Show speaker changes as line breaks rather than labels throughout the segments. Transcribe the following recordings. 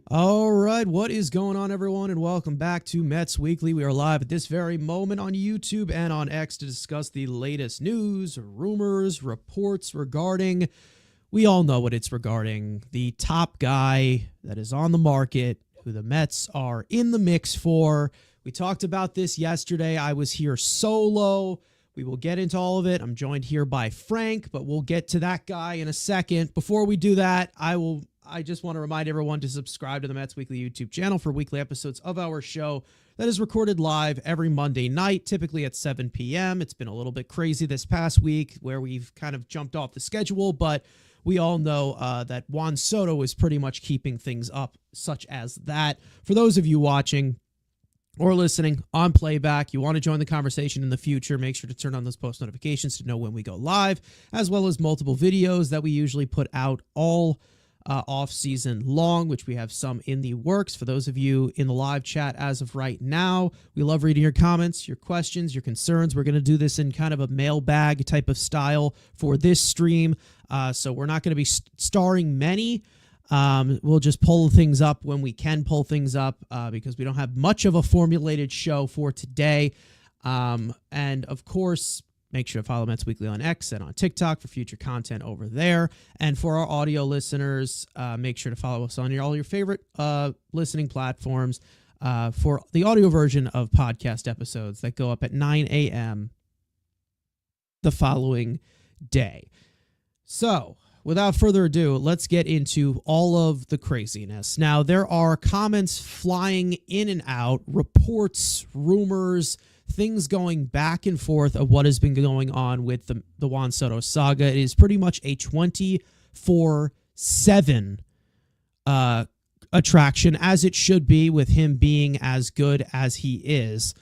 All right, what is going on, everyone, and welcome back to Mets Weekly. We are live at this very moment on YouTube and on X to discuss the latest news, rumors, reports regarding, we all know what it's regarding, the top guy that is on the market, who the Mets are in the mix for. We talked about this yesterday. I was here solo. We will get into all of it. I'm joined here by Frank, but we'll get to that guy in a second. Before we do that, I just want to remind everyone to subscribe to the Mets Weekly YouTube channel for weekly episodes of our show that is recorded live every Monday night, typically at 7 p.m. It's been a little bit crazy this past week where we've kind of jumped off the schedule, but we all know that Juan Soto is pretty much keeping things up, such as that. For those of you watching or listening on playback, you want to join the conversation in the future, make sure to turn on those post notifications to know when we go live, as well as multiple videos that we usually put out all off-season long, which we have some in the works. For those of you in the live chat as of right now, we love reading your comments, your questions, your concerns. We're going to do this in kind of a mailbag type of style for this stream, so we're not going to be starring many. We'll just pull things up when we can pull things up because we don't have much of a formulated show for today. And of course, make sure to follow Mets Weekly on X and on TikTok for future content over there. And for our audio listeners, make sure to follow us on all your favorite listening platforms for the audio version of podcast episodes that go up at 9 a.m. the following day. So, without further ado, let's get into all of the craziness. Now, there are comments flying in and out, reports, rumors, things going back and forth of what has been going on with the Juan Soto saga. It is pretty much a 24/7 attraction, as it should be, with him being as good as he is.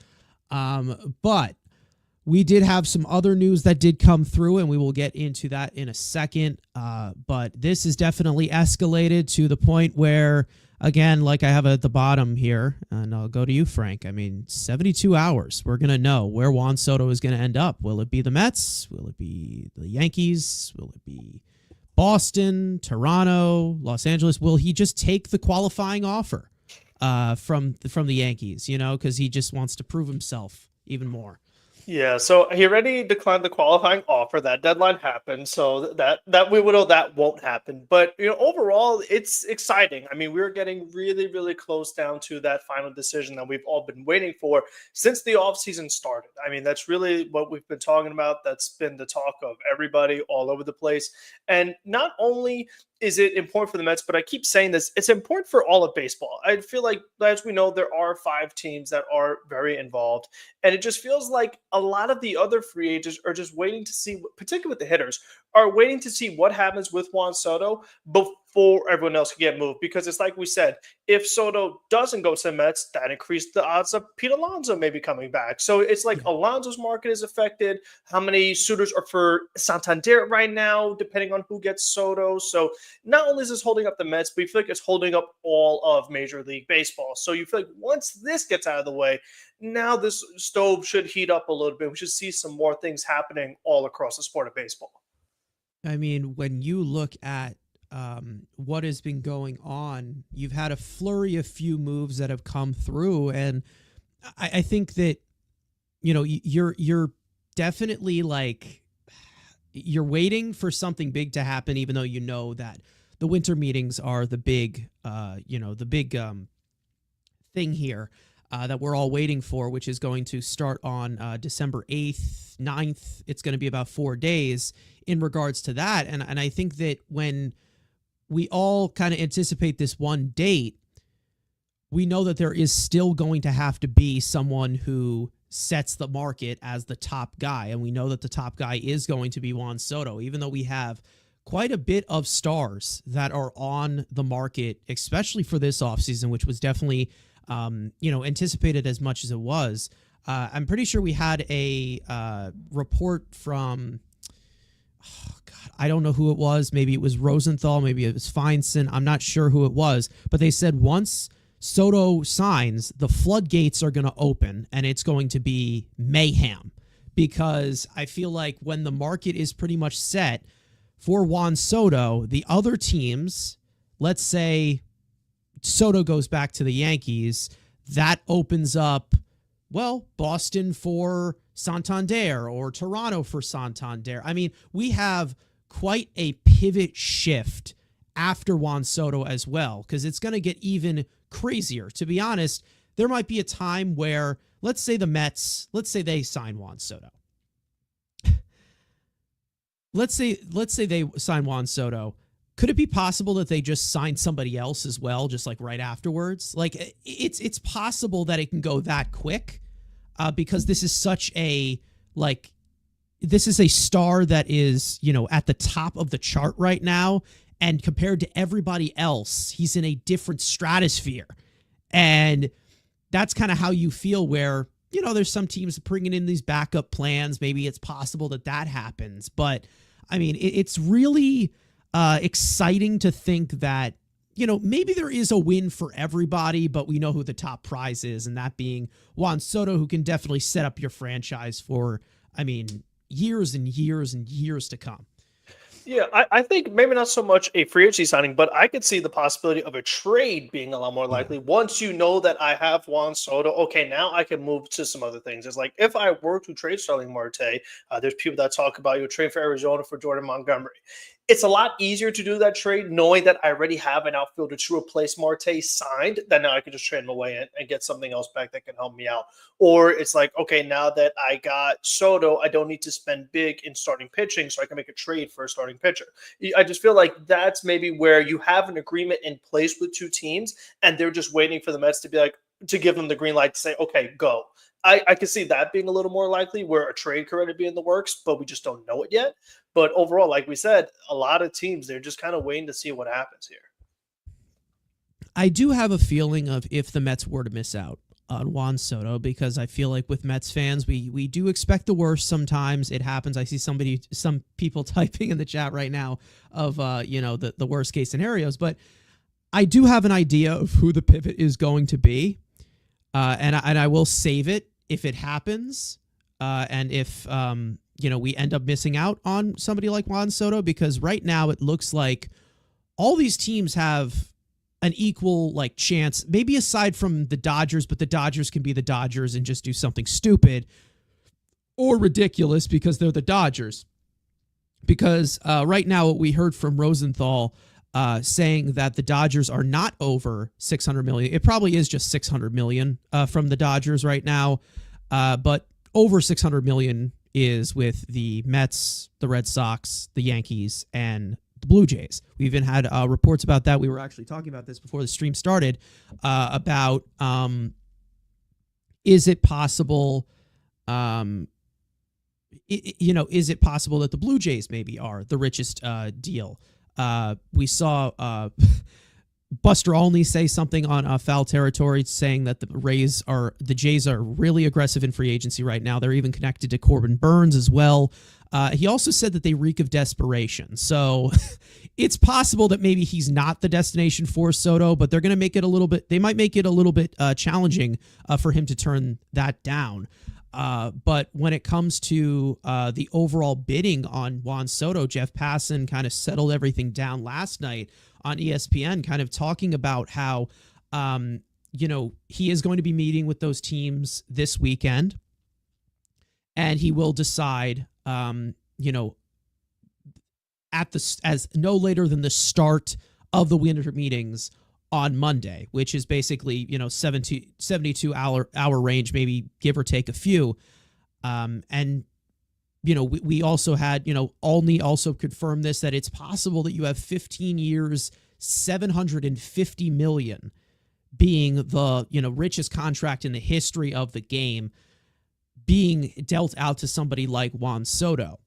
But we did have some other news that did come through, and we will get into that in a second. But this is definitely escalated to the point where, again, like I have at the bottom here, and I'll go to you, Frank. I mean, 72 hours, we're going to know where Juan Soto is going to end up. Will it be the Mets? Will it be the Yankees? Will it be Boston, Toronto, Los Angeles? Will he just take the qualifying offer from the Yankees, because he just wants to prove himself even more?
Yeah, so he already declined the qualifying offer. That deadline happened, so that we would know that won't happen. But overall, it's exciting. I mean, we're getting really, really close down to that final decision that we've all been waiting for since the offseason started. I mean, that's really what we've been talking about. That's been the talk of everybody all over the place. And not only is it important for the Mets, but I keep saying this, it's important for all of baseball. I feel like, as we know, there are 5 teams that are very involved. And it just feels like a lot of the other free agents are just waiting to see, particularly with the hitters, are waiting to see what happens with Juan Soto before everyone else can get moved. Because it's like we said, if Soto doesn't go to the Mets, that increased the odds of Pete Alonso maybe coming back. So it's like Alonso's market is affected. How many suitors are for Santander right now, depending on who gets Soto? So not only is this holding up the Mets, but you feel like it's holding up all of Major League Baseball. So you feel like once this gets out of the way, now this stove should heat up a little bit. We should see some more things happening all across the sport of baseball.
I mean, when you look at what has been going on, you've had a flurry of few moves that have come through, and I think that you're definitely like you're waiting for something big to happen, even though you know that the winter meetings are the big thing here that we're all waiting for, which is going to start on December 8th, 9th. It's going to be about 4 days in regards to that. And I think that when we all kind of anticipate this one date, we know that there is still going to have to be someone who sets the market as the top guy. And we know that the top guy is going to be Juan Soto, even though we have quite a bit of stars that are on the market, especially for this offseason, which was definitely anticipated as much as it was. I'm pretty sure we had a report from, I don't know who it was. Maybe it was Rosenthal. Maybe it was Feinstein. I'm not sure who it was. But they said once Soto signs, the floodgates are going to open and it's going to be mayhem. Because I feel like when the market is pretty much set for Juan Soto, the other teams, let's say Soto goes back to the Yankees, that opens up, well, Boston for Santander or Toronto for Santander. I mean, we have quite a pivot shift after Juan Soto as well, because it's going to get even crazier. To be honest, there might be a time where, let's say the Mets, let's say they sign Juan Soto. Let's say they sign Juan Soto. Could it be possible that they just sign somebody else as well, just like right afterwards? Like it's possible that it can go that quick, because this is such a this is a star that is, at the top of the chart right now, and compared to everybody else, he's in a different stratosphere, and that's kind of how you feel. Where there's some teams bringing in these backup plans. Maybe it's possible that happens, but I mean, it's really exciting to think that, maybe there is a win for everybody, but we know who the top prize is, and that being Juan Soto, who can definitely set up your franchise for, years and years and years to come.
Yeah, I think maybe not so much a free agency signing, but I could see the possibility of a trade being a lot more likely. Once you know that I have Juan Soto, okay, now I can move to some other things. It's like if I were to trade Starling Marte, there's people that talk about you trade for Arizona for Jordan Montgomery. It's a lot easier to do that trade knowing that I already have an outfielder to replace Marte signed, then now I can just trade him away and get something else back that can help me out. Or it's like, okay, now that I got Soto, I don't need to spend big in starting pitching, so I can make a trade for a starting pitcher. I just feel like that's maybe where you have an agreement in place with two teams, and they're just waiting for the Mets to be like, to give them the green light to say, okay, go. I can see that being a little more likely, where a trade could already be in the works, but we just don't know it yet. But overall, like we said, a lot of teams, they're just kind of waiting to see what happens here.
I do have a feeling of if the Mets were to miss out on Juan Soto, because I feel like with Mets fans, we do expect the worst sometimes. It happens. I see some people typing in the chat right now of the worst case scenarios, but I do have an idea of who the pivot is going to be, and I will save it if it happens, and if we end up missing out on somebody like Juan Soto, because right now it looks like all these teams have an equal chance, maybe aside from the Dodgers, but the Dodgers can be the Dodgers and just do something stupid or ridiculous because they're the Dodgers. Because right now what we heard from Rosenthal saying that the Dodgers are not over $600 million. It probably is just $600 million from the Dodgers right now, but over $600 million is with the Mets, the Red Sox, the Yankees, and the Blue Jays. We even had reports about that. We were actually talking about this before the stream started about is it possible, is it possible that the Blue Jays maybe are the richest deal? We saw Buster Olney say something on Foul Territory, saying that the Jays are really aggressive in free agency right now. They're even connected to Corbin Burns as well. He also said that they reek of desperation. So it's possible that maybe he's not the destination for Soto, but they're going to make it they might make it a little bit challenging for him to turn that down. But when it comes to the overall bidding on Juan Soto, Jeff Passan kind of settled everything down last night on ESPN, kind of talking about how, he is going to be meeting with those teams this weekend, and he will decide, as no later than the start of the winter meetings on Monday, which is basically, 72 hour range, maybe give or take a few. And, we also had, Olney also confirmed this, that it's possible that you have 15 years, $750 million being the, richest contract in the history of the game being dealt out to somebody like Juan Soto.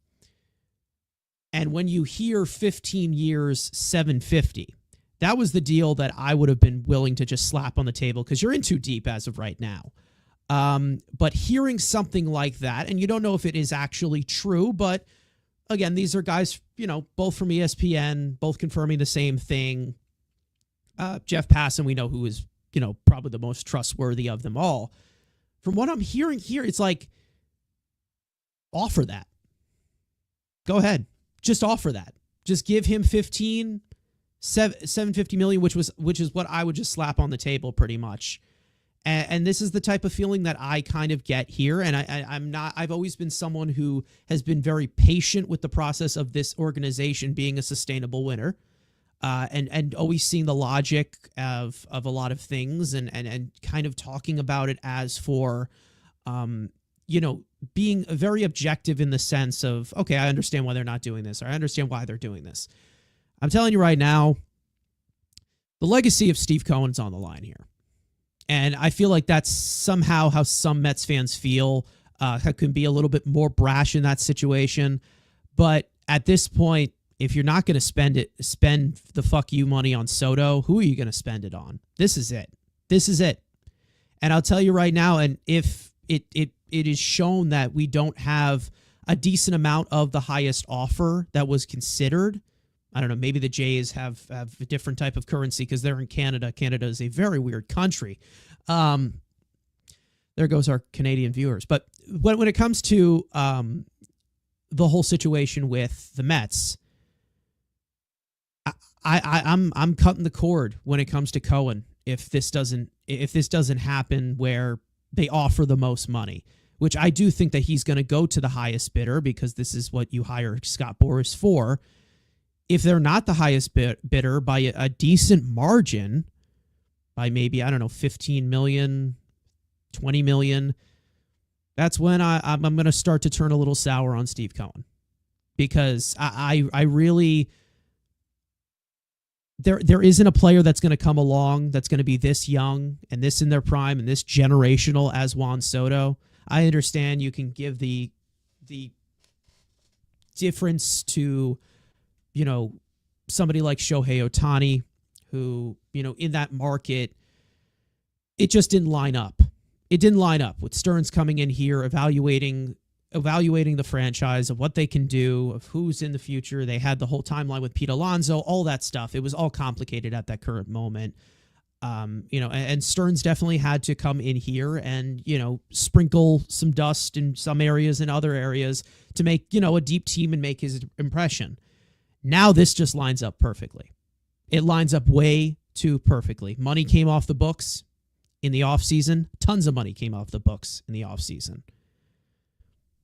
And when you hear 15 years, 750, that was the deal that I would have been willing to just slap on the table, because you're in too deep as of right now. But hearing something like that, and you don't know if it is actually true, but again, these are guys, both from ESPN, both confirming the same thing. Jeff Passan, we know, who is, probably the most trustworthy of them all. From what I'm hearing here, it's like, offer that. Go ahead. Just offer that. Just give him 15. 750 million, which is what I would just slap on the table pretty much. And this is the type of feeling that I kind of get here. And I've always been someone who has been very patient with the process of this organization being a sustainable winner. And always seeing the logic of a lot of things and kind of talking about it as for, being very objective in the sense of, okay, I understand why they're not doing this, or I understand why they're doing this. I'm telling you right now, the legacy of Steve Cohen's on the line here. And I feel like that's somehow how some Mets fans feel. Can be a little bit more brash in that situation. But at this point, if you're not going to spend the fuck you money on Soto, who are you going to spend it on? This is it. This is it. And I'll tell you right now, and if it is shown that we don't have a decent amount of the highest offer that was considered, I don't know, maybe the Jays have a different type of currency because they're in Canada. Canada is a very weird country. There goes our Canadian viewers. But when it comes to the whole situation with the Mets, I'm cutting the cord when it comes to Cohen if this doesn't happen where they offer the most money, which I do think that he's going to go to the highest bidder because this is what you hire Scott Boras for. If they're not the highest bidder by a decent margin, by maybe, I don't know, 15 million, 20 million, that's when I'm going to start to turn a little sour on Steve Cohen. Because I really... There isn't a player that's going to come along that's going to be this young and this in their prime and this generational as Juan Soto. I understand you can give the difference to... somebody like Shohei Ohtani, who, in that market, it just didn't line up. It didn't line up with Stearns coming in here, evaluating the franchise of what they can do, of who's in the future. They had the whole timeline with Pete Alonso, all that stuff. It was all complicated at that current moment. And Stearns definitely had to come in here and, sprinkle some dust in some areas and other areas to make, a deep team and make his impression. Now this just lines up perfectly. It lines up way too perfectly. Money came off the books in the offseason. Tons of money came off the books in the offseason.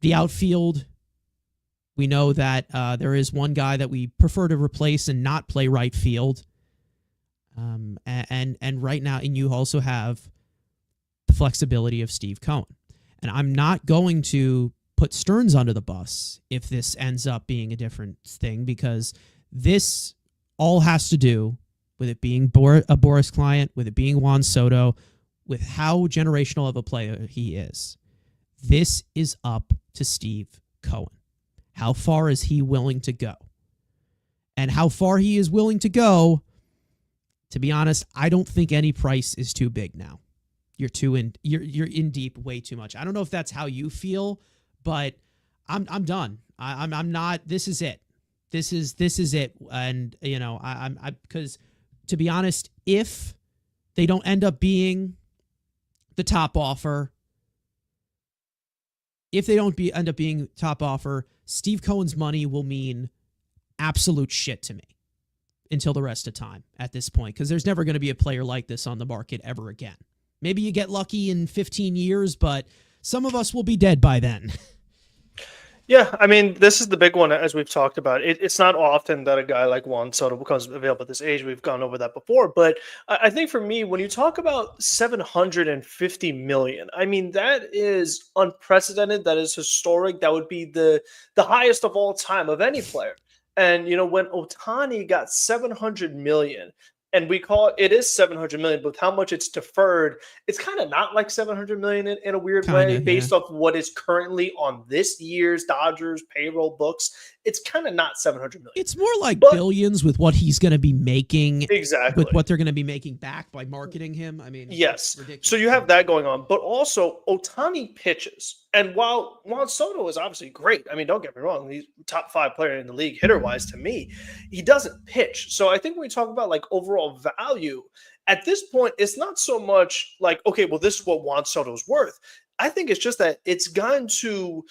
The outfield, we know that there is one guy that we prefer to replace and not play right field. And right now, and you also have the flexibility of Steve Cohen. And I'm not going to put Stearns under the bus if this ends up being a different thing, because this all has to do with it being a Boras client, with it being Juan Soto, with how generational of a player he is. This is up to Steve Cohen. How far is he willing to go? And how far he is willing to go, to be honest, I don't think any price is too big now. You're in deep way too much. I don't know if that's how you feel, but I'm done. I'm not. This is it. This is it. And because to be honest, if they don't end up being the top offer, end up being top offer, Steve Cohen's money will mean absolute shit to me until the rest of time at this point, because there's never going to be a player like this on the market ever again. Maybe you get lucky in 15 years, but some of us will be dead by then.
Yeah, I mean, this is the big one, as we've talked about. It's not often that a guy like Juan Soto becomes available at this age. We've gone over that before. But I think for me, when you talk about $750 million, I mean, that is unprecedented. That is historic. That would be the highest of all time of any player. And, when Ohtani got $700 million, and we call it is $700 million, but with how much it's deferred, it's kind of not like $700 million in a weird way, based off what is currently on this year's Dodgers payroll books. It's kind of not $700 million.
It's more like billions with what he's going to be making.
Exactly.
With what they're going to be making back by marketing him. I mean,
yes. So you have that going on, but also Ohtani pitches. And while Juan Soto is obviously great, I mean, don't get me wrong, he's top 5 player in the league hitter-wise to me, he doesn't pitch. So I think when we talk about like overall value, at this point, it's not so much like, okay, well, this is what Juan Soto's worth. I think it's just that it's gotten to,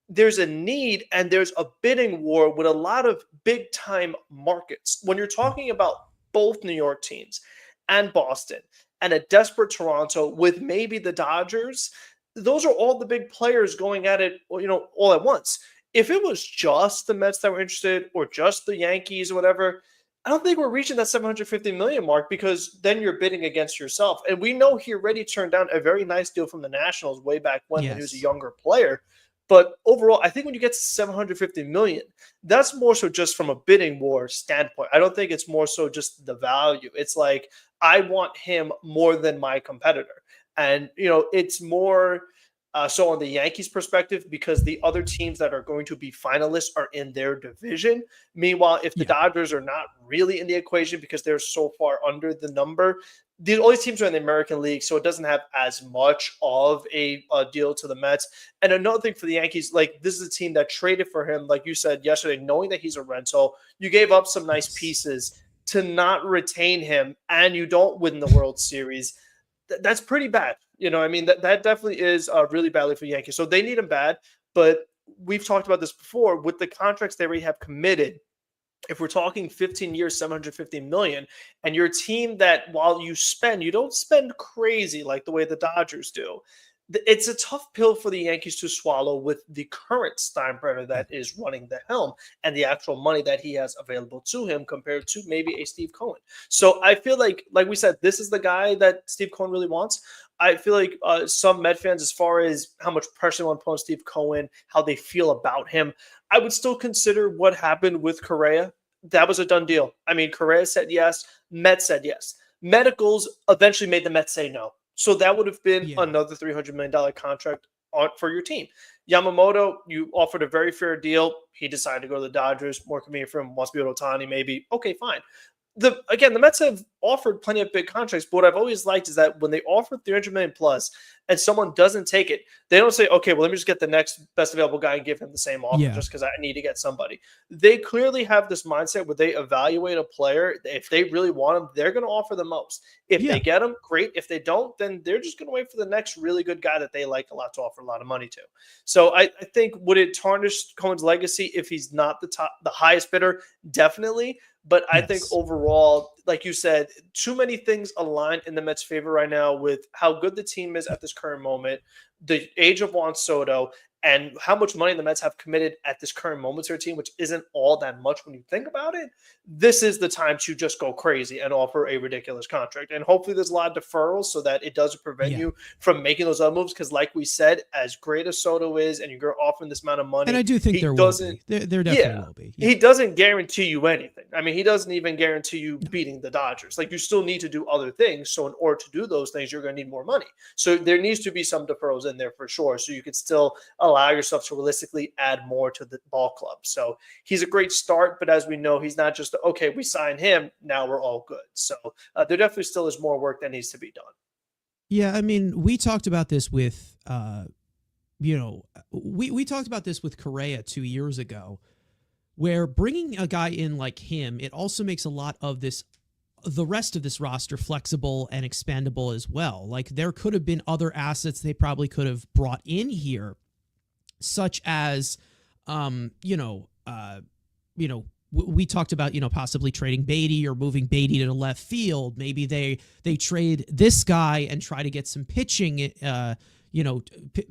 there's a need and there's a bidding war with a lot of big-time markets. When you're talking about both New York teams and Boston and a desperate Toronto with maybe the Dodgers, those are all the big players going at it, all at once. If it was just the Mets that were interested or just the Yankees or whatever, I don't think we're reaching that 750 million mark because then you're bidding against yourself. And we know he already turned down a very nice deal from the Nationals way back when he was a younger player. But overall, I think when you get to 750 million, that's more so just from a bidding war standpoint. I don't think it's more so just the value. It's like, I want him more than my competitor. And, it's more so on the Yankees perspective, because the other teams that are going to be finalists are in their division. Meanwhile, if the Dodgers are not really in the equation because they're so far under the number, all these teams are in the American League, so it doesn't have as much of a deal to the Mets. And another thing for the Yankees, like, this is a team that traded for him, like you said yesterday, knowing that he's a rental. You gave up some nice pieces to not retain him, and you don't win the World Series. That's pretty bad. That definitely is really badly for the Yankees. So they need him bad, but we've talked about this before with the contracts they already have committed. If we're talking 15 years, 750 million, and you're a team that while you don't spend crazy like the way the Dodgers do, it's a tough pill for the Yankees to swallow with the current Steinbrenner that is running the helm and the actual money that he has available to him compared to maybe a Steve Cohen. So I feel like we said, this is the guy that Steve Cohen really wants. I feel like some Met fans, as far as how much pressure they want to put on Steve Cohen, how they feel about him, I would still consider what happened with Correa. That was a done deal. I mean, Correa said yes. Mets said yes. Medicals eventually made the Mets say no. So that would have been another $300 million contract for your team. Yamamoto, you offered a very fair deal. He decided to go to the Dodgers. More convenient for him. Wants to be with Ohtani, maybe. Okay, fine. The Mets have offered plenty of big contracts, but what I've always liked is that when they offer 300 million plus and someone doesn't take it, they don't say, okay, well, let me just get the next best available guy and give him the same offer just because I need to get somebody. They clearly have this mindset where they evaluate a player. If they really want him, they're going to offer the most. If they get him, great. If they don't, then they're just going to wait for the next really good guy that they like a lot to offer a lot of money to. So I think, would it tarnish Cohen's legacy if he's not the highest bidder? Definitely. But I think overall, like you said, too many things align in the Mets' favor right now with how good the team is at this current moment, the age of Juan Soto, and how much money the Mets have committed at this current moment to their team, which isn't all that much when you think about it. This is the time to just go crazy and offer a ridiculous contract. And hopefully there's a lot of deferrals so that it doesn't prevent you from making those other moves. Because like we said, as great as Soto is, and you're offering this amount of money.
And I do think there will be. There definitely will be.
He doesn't guarantee you anything. I mean, he doesn't even guarantee you beating the Dodgers. Like, you still need to do other things. So in order to do those things, you're going to need more money. So there needs to be some deferrals in there for sure. So you could still allow yourself to realistically add more to the ball club. So he's a great start, but as we know, he's not just, okay, we signed him, now we're all good. So there definitely still is more work that needs to be done.
Yeah, I mean, we talked about this with, we talked about this with Correa 2 years ago, where bringing a guy in like him, it also makes a lot of the rest of this roster flexible and expandable as well. Like, there could have been other assets they probably could have brought in here, such as, we talked about, possibly trading Beatty or moving Beatty to the left field. Maybe they trade this guy and try to get some pitching,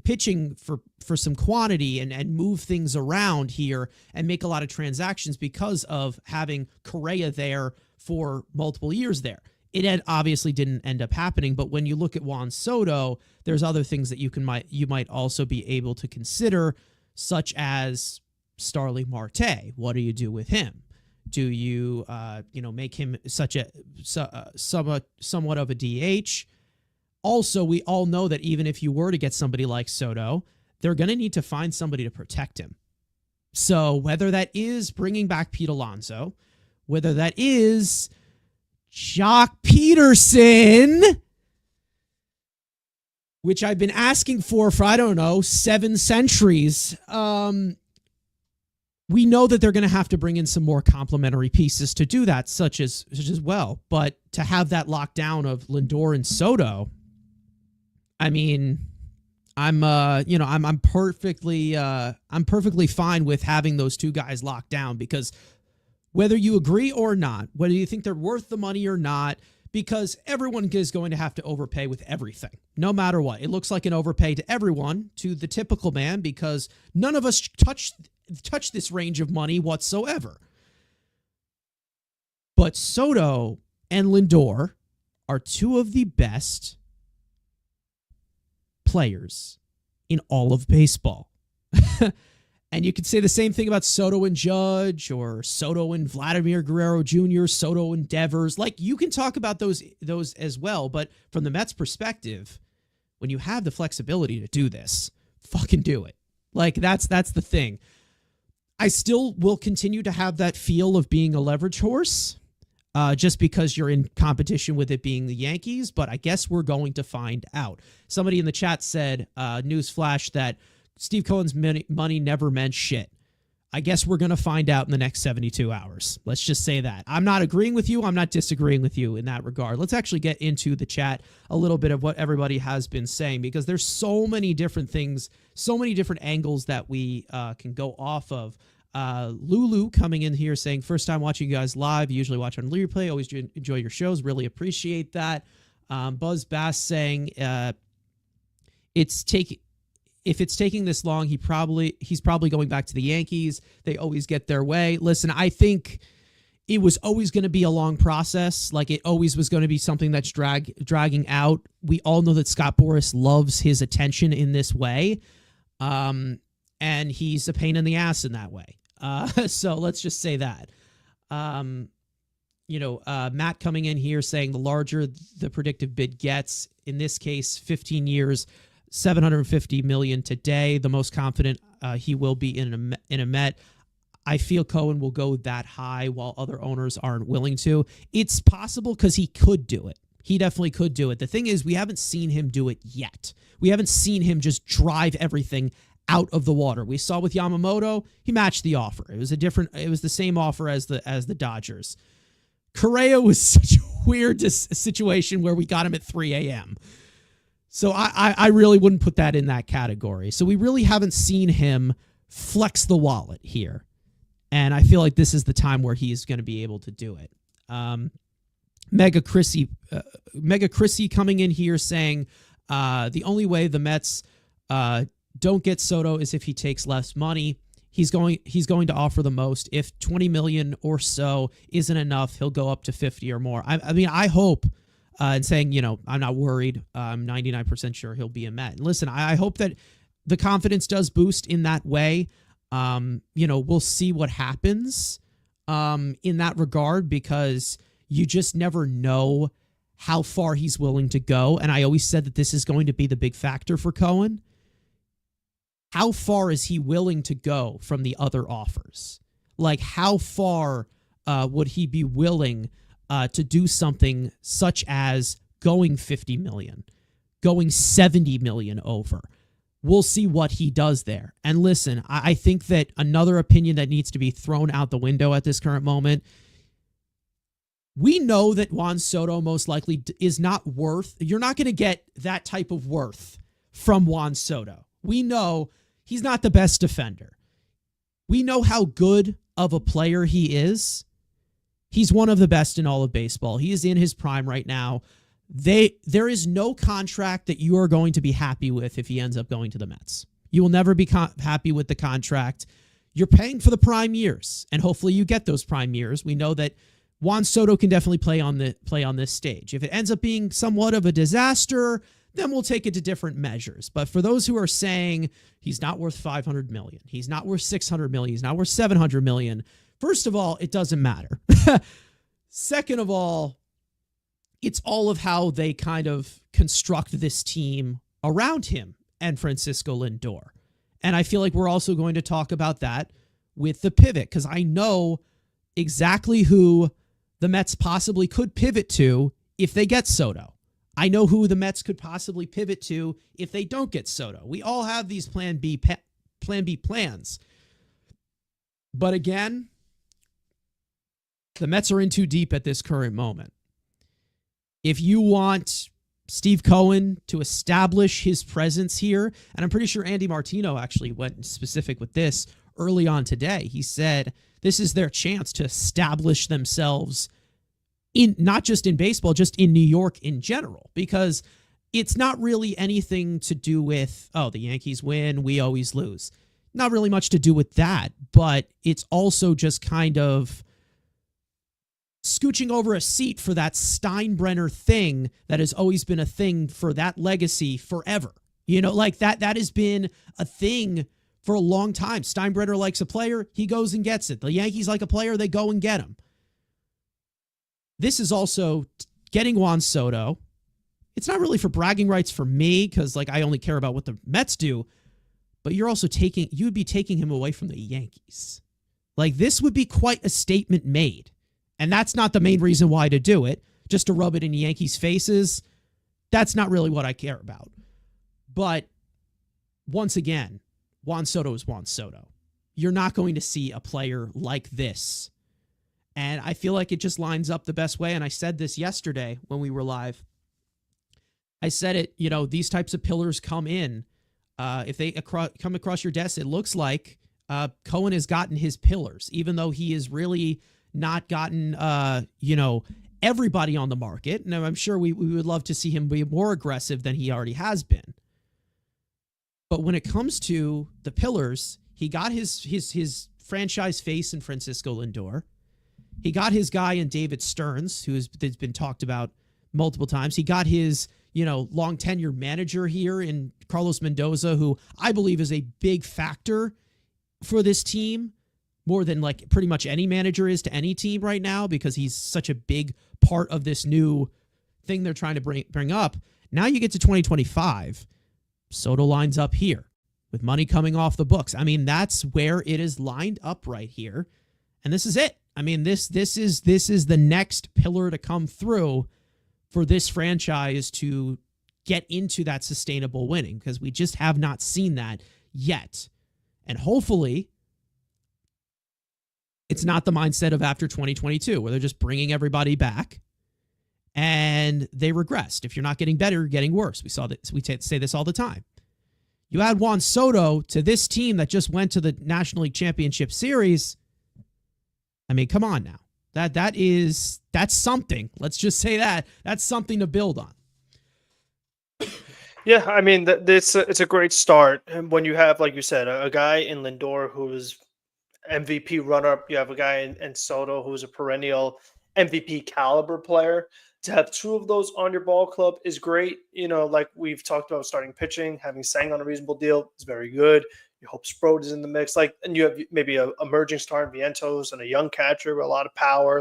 pitching for some quantity and move things around here and make a lot of transactions because of having Correa there for multiple years there. It obviously didn't end up happening, but when you look at Juan Soto, there's other things that you might also be able to consider, such as Starling Marte. What do you do with him? Do you make him somewhat of a DH? Also, we all know that even if you were to get somebody like Soto, they're going to need to find somebody to protect him. So whether that is bringing back Pete Alonso, whether that is Jock Peterson, which I've been asking for I don't know, 7 centuries. We know that they're going to have to bring in some more complementary pieces to do that, such as well. But to have that lockdown of Lindor and Soto, I mean, I'm perfectly fine with having those two guys locked down, because whether you agree or not, whether you think they're worth the money or not, because everyone is going to have to overpay with everything, no matter what. It looks like an overpay to everyone, to the typical man, because none of us touch this range of money whatsoever. But Soto and Lindor are two of the best players in all of baseball. And you could say the same thing about Soto and Judge, or Soto and Vladimir Guerrero Jr., Soto and Devers. Like, you can talk about those as well, but from the Mets' perspective, when you have the flexibility to do this, fucking do it. Like, that's the thing. I still will continue to have that feel of being a leverage horse, just because you're in competition with it being the Yankees, but I guess we're going to find out. Somebody in the chat said, newsflash, that Steve Cohen's money never meant shit. I guess we're going to find out in the next 72 hours. Let's just say that. I'm not agreeing with you. I'm not disagreeing with you in that regard. Let's actually get into the chat a little bit of what everybody has been saying, because there's so many different things, so many different angles that we can go off of. Lulu coming in here saying, first time watching you guys live. Usually watch on replay. Always enjoy your shows. Really appreciate that. Buzz Bass saying, if it's taking this long, he's probably going back to the Yankees. They always get their way. Listen, I think it was always going to be a long process. Like, it always was going to be something that's dragging out. We all know that Scott Boras loves his attention in this way. And he's a pain in the ass in that way. So let's just say that. Matt coming in here saying the larger the predictive bid gets, in this case, 15 years, $750 million today. The most confident he will be in a Met. I feel Cohen will go that high while other owners aren't willing to. It's possible because he could do it. He definitely could do it. The thing is, we haven't seen him do it yet. We haven't seen him just drive everything out of the water. We saw with Yamamoto, he matched the offer. It was the same offer as the Dodgers. Correa was such a weird situation where we got him at 3 a.m. So I really wouldn't put that in that category. So we really haven't seen him flex the wallet here. And I feel like this is the time where he's going to be able to do it. Mega Chrissy coming in here saying the only way the Mets don't get Soto is if he takes less money. He's going to offer the most. If 20 million or so isn't enough, he'll go up to 50 or more. I mean, I hope. And saying, I'm not worried. I'm 99% sure he'll be a Met. And listen, I hope that the confidence does boost in that way. We'll see what happens in that regard, because you just never know how far he's willing to go. And I always said that this is going to be the big factor for Cohen. How far is he willing to go from the other offers? Like, how far would he be willing to do something such as going 50 million, going 70 million over? We'll see what he does there. And listen, I think that another opinion that needs to be thrown out the window at this current moment, we know that Juan Soto most likely is not worth, you're not going to get that type of worth from Juan Soto. We know he's not the best defender. We know how good of a player he is. He's one of the best in all of baseball. He is in his prime right now. There is no contract that you are going to be happy with if he ends up going to the Mets. You will never be happy with the contract. You're paying for the prime years, and hopefully you get those prime years. We know that Juan Soto can definitely play on this stage. If it ends up being somewhat of a disaster, then we'll take it to different measures. But for those who are saying he's not worth $500 million, he's not worth $600 million, he's not worth $700 million, first of all, it doesn't matter. Second of all, it's all of how they kind of construct this team around him and Francisco Lindor. And I feel like we're also going to talk about that with the pivot, because I know exactly who the Mets possibly could pivot to if they get Soto. I know who the Mets could possibly pivot to if they don't get Soto. We all have these Plan B plans. But again, the Mets are in too deep at this current moment. If you want Steve Cohen to establish his presence here, and I'm pretty sure Andy Martino actually went specific with this early on today. He said this is their chance to establish themselves in not just in baseball, just in New York in general, because it's not really anything to do with, oh, the Yankees win, we always lose. Not really much to do with that, but it's also just kind of scooching over a seat for that Steinbrenner thing that has always been a thing for that legacy forever. Like that has been a thing for a long time. Steinbrenner likes a player, he goes and gets it. The Yankees like a player, they go and get him. This is also getting Juan Soto. It's not really for bragging rights for me because I only care about what the Mets do, but you would be taking him away from the Yankees. This would be quite a statement made. And that's not the main reason why to do it, just to rub it in the Yankees' faces. That's not really what I care about. But once again, Juan Soto is Juan Soto. You're not going to see a player like this. And I feel like it just lines up the best way. And I said this yesterday when we were live. I said it, these types of pillars come in. If they come across your desk, it looks like Cohen has gotten his pillars, even though he has really not gotten, everybody on the market. And I'm sure we would love to see him be more aggressive than he already has been. But when it comes to the pillars, he got his franchise face in Francisco Lindor. He got his guy in David Stearns, who's been talked about multiple times. He got his, long tenure manager here in Carlos Mendoza, who I believe is a big factor for this team, more than pretty much any manager is to any team right now, because he's such a big part of this new thing they're trying to bring up. Now you get to 2025. Soto lines up here with money coming off the books. I mean, that's where it is lined up right here. And this is it. I mean, this is the next pillar to come through for this franchise to get into that sustainable winning, because we just have not seen that yet. And hopefully it's not the mindset of after 2022 where they're just bringing everybody back and they regressed. If you're not getting better, you're getting worse. We say this all the time. You add Juan Soto to this team that just went to the National League Championship Series. I mean, come on now. That's something. Let's just say that. That's something to build on.
Yeah, I mean, it's a great start. And when you have, like you said, a guy in Lindor who's MVP runner-up, you have a guy in Soto who's a perennial MVP caliber player. To have two of those on your ball club is great. Like we've talked about, starting pitching, having Sang on a reasonable deal is very good. You hope Sprode is in the mix. And you have maybe a emerging star in Vientos and a young catcher with a lot of power.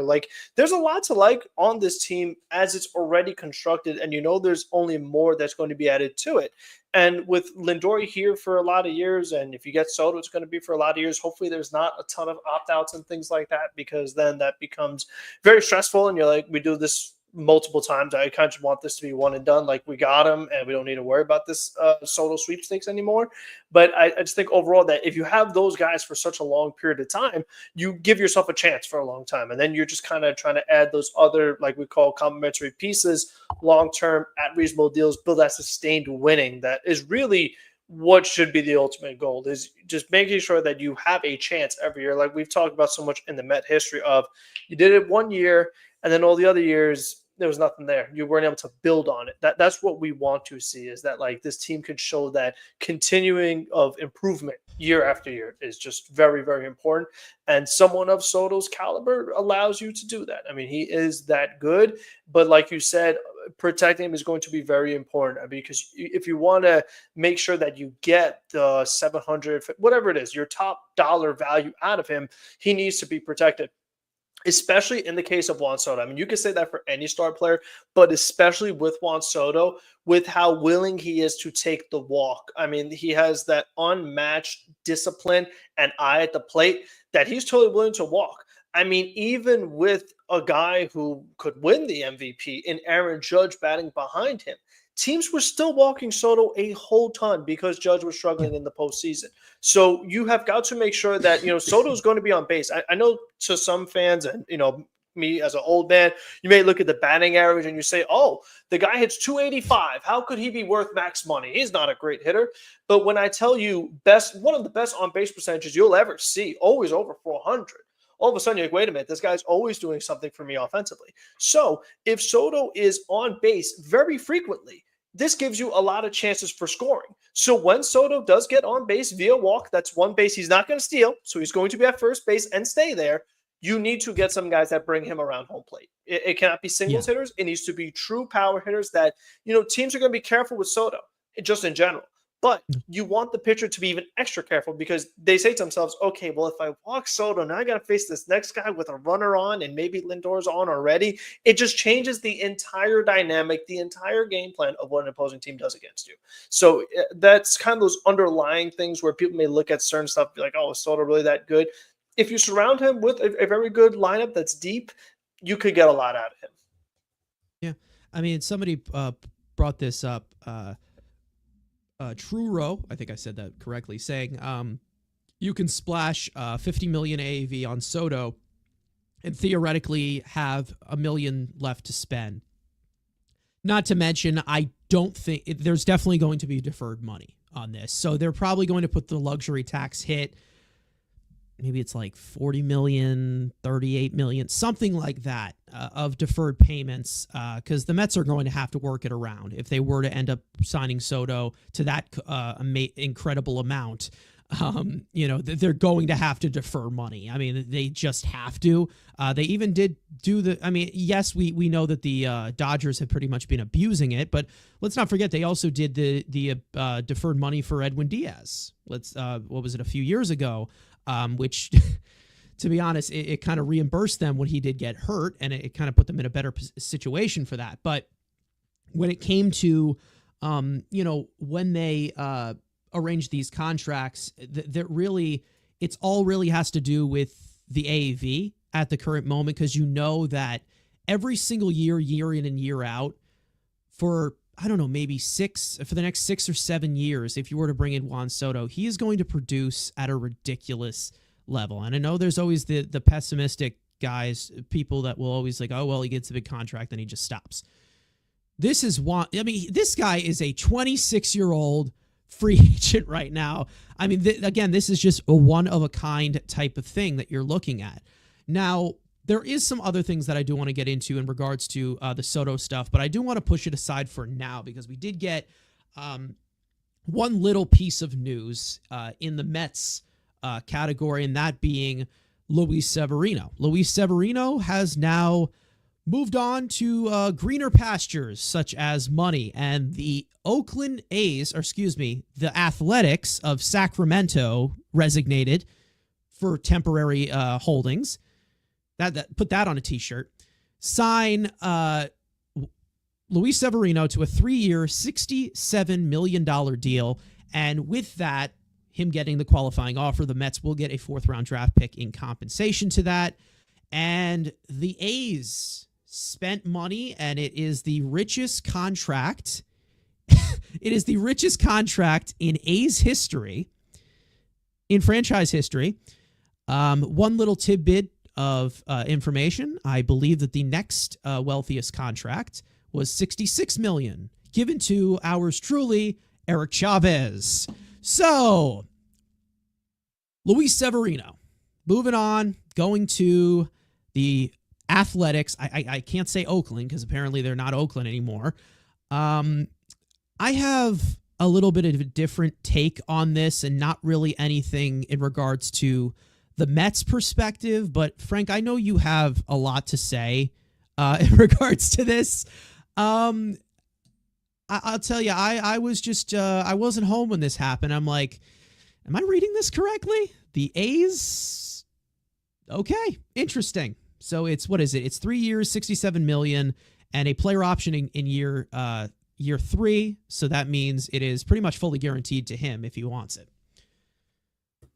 There's a lot to like on this team as it's already constructed. And there's only more that's going to be added to it. And with Lindor here for a lot of years, and if you get Soto, it's going to be for a lot of years. Hopefully there's not a ton of opt-outs and things like that, because then that becomes very stressful. And you're like, we do this multiple times. I kind of want this to be one and done. We got him and we don't need to worry about this Soto sweepstakes anymore. But I just think overall that if you have those guys for such a long period of time, you give yourself a chance for a long time. And then you're just kind of trying to add those other, we call complementary pieces, long-term at reasonable deals, build that sustained winning. That is really what should be the ultimate goal, is just making sure that you have a chance every year. Like we've talked about so much in the Met history of, you did it one year and then all the other years, there was nothing there. You weren't able to build on it. That's what we want to see, is that this team could show that continuing of improvement year after year is just very, very important. And someone of Soto's caliber allows you to do that. I mean, he is that good, but like you said, protecting him is going to be very important, because if you want to make sure that you get the 700, whatever it is, your top dollar value out of him, he needs to be protected. Especially in the case of Juan Soto. I mean, you can say that for any star player, but especially with Juan Soto, with how willing he is to take the walk. I mean, he has that unmatched discipline and eye at the plate that he's totally willing to walk. I mean, even with a guy who could win the MVP in Aaron Judge batting behind him, teams were still walking Soto a whole ton because Judge was struggling in the postseason. So you have got to make sure that, Soto is going to be on base. I know to some fans, and, me as an old man, you may look at the batting average and you say, oh, the guy hits 285. How could he be worth max money? He's not a great hitter. But when I tell you one of the best on base percentages you'll ever see, always over 400, all of a sudden you're like, wait a minute, this guy's always doing something for me offensively. So if Soto is on base very frequently, this gives you a lot of chances for scoring. So when Soto does get on base via walk, that's one base he's not going to steal. So he's going to be at first base and stay there. You need to get some guys that bring him around home plate. It cannot be singles hitters. It needs to be true power hitters that, teams are going to be careful with Soto, just in general. But you want the pitcher to be even extra careful because they say to themselves, okay, well, if I walk Soto, now I got to face this next guy with a runner on and maybe Lindor's on already. It just changes the entire dynamic, the entire game plan of what an opposing team does against you. So that's kind of those underlying things where people may look at certain stuff and be like, oh, is Soto really that good? If you surround him with a very good lineup that's deep, you could get a lot out of him.
Yeah. I mean, somebody brought this up. True Row, I think I said that correctly, saying you can splash 50 million AAV on Soto and theoretically have $1 million left to spend. Not to mention, I don't think there's definitely going to be deferred money on this. So they're probably going to put the luxury tax hit. Maybe it's like 40 million, 38 million, something like that of deferred payments because the Mets are going to have to work it around if they were to end up signing Soto to that incredible amount. They're going to have to defer money. I mean, they just have to. They even did do yes, we know that the Dodgers have pretty much been abusing it, but let's not forget they also did the deferred money for Edwin Diaz. What was it, a few years ago? Which, to be honest, it kind of reimbursed them when he did get hurt, and it kind of put them in a better situation for that. But when it came to, when they arranged these contracts, that really, it's all really has to do with the AAV at the current moment, because you know that every single year in and year out, for I don't know, maybe for the next 6 or 7 years, if you were to bring in Juan Soto, he is going to produce at a ridiculous level. And I know there's always the pessimistic guys, people that will always like, oh, well, he gets a big contract and he just stops. This guy is a 26-year-old free agent right now. I mean, again, this is just a one-of-a-kind type of thing that you're looking at. Now, there is some other things that I do want to get into in regards to the Soto stuff, but I do want to push it aside for now because we did get one little piece of news in the Mets category, and that being Luis Severino. Luis Severino has now moved on to greener pastures such as money, and the the Athletics of Sacramento resignated for temporary holdings. Put that on a t-shirt. Sign Luis Severino to a 3-year, $67 million deal. And with that, him getting the qualifying offer, the Mets will get a 4th-round draft pick in compensation to that. And the A's spent money, and it is the richest contract. It is the richest contract in A's history, in franchise history. One little tidbit of information: I believe that the next wealthiest contract was $66 million, given to ours truly, Eric Chavez. So, Luis Severino, moving on, going to the Athletics. I can't say Oakland because apparently they're not Oakland anymore. I have a little bit of a different take on this, and not really anything in regards to the Mets perspective, but Frank, I know you have a lot to say in regards to this. I'll tell you, I was just, I wasn't home when this happened. I'm like, am I reading this correctly? The A's? Okay, interesting. So what is it? It's 3 years, $67 million, and a player option in year 3. So that means it is pretty much fully guaranteed to him if he wants it.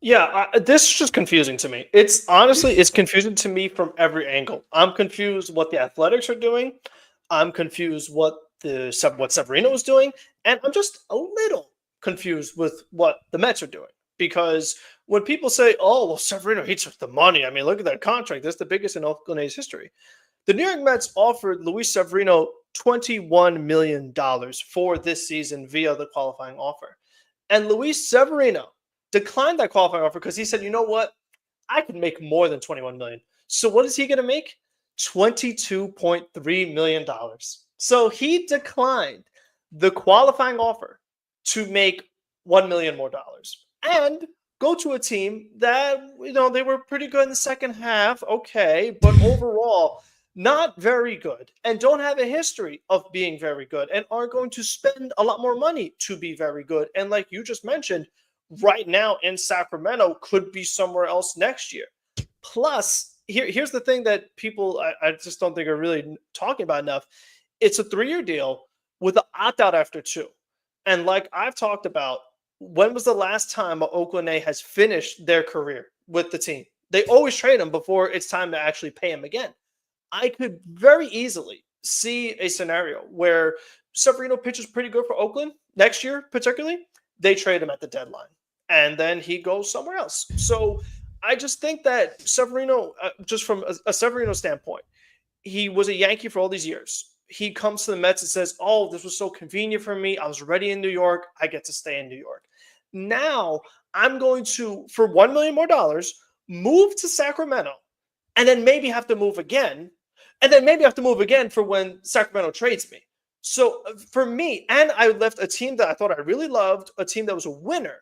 Yeah, this is just confusing to me. It's confusing to me from every angle. I'm confused what the Athletics are doing. I'm confused what Severino is doing, and I'm just a little confused with what the Mets are doing, because when people say, "Oh, well, Severino hates the money," I mean, look at that contract. That's the biggest in Oakland A's history. The New York Mets offered Luis Severino $21 million for this season via the qualifying offer. And Luis Severino declined that qualifying offer because he said, you know what? I can make more than $21 million. So what is he going to make? $22.3 million. So he declined the qualifying offer to make $1 million more and go to a team that, they were pretty good in the second half. Okay. But overall, not very good and don't have a history of being very good and are going to spend a lot more money to be very good. And like you just mentioned, right now in Sacramento could be somewhere else next year. Plus, here's the thing that people I just don't think are really talking about enough. It's a 3-year deal with an opt-out after 2. And like I've talked about, when was the last time an Oakland A has finished their career with the team? They always trade them before it's time to actually pay them again. I could very easily see a scenario where Severino pitches pretty good for Oakland next year, particularly. They trade him at the deadline, and then he goes somewhere else. So I just think that Severino, just from a Severino standpoint, he was a Yankee for all these years. He comes to the Mets and says, "Oh, this was so convenient for me. I was ready in New York. I get to stay in New York. Now I'm going to, for $1 million more, move to Sacramento, and then maybe have to move again, and then maybe have to move again for when Sacramento trades me." So for me, and I left a team that I thought I really loved, a team that was a winner.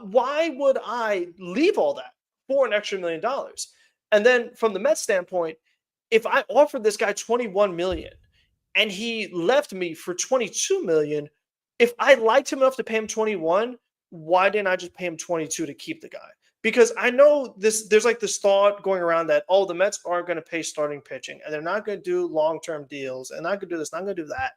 Why would I leave all that for an extra $1 million? And then from the Mets standpoint, if I offered this guy $21 million and he left me for $22 million, if I liked him enough to pay him 21, why didn't I just pay him 22 to keep the guy? Because I know there's like this thought going around that, oh, the Mets aren't going to pay starting pitching and they're not going to do long-term deals and not going to do this, not going to do that.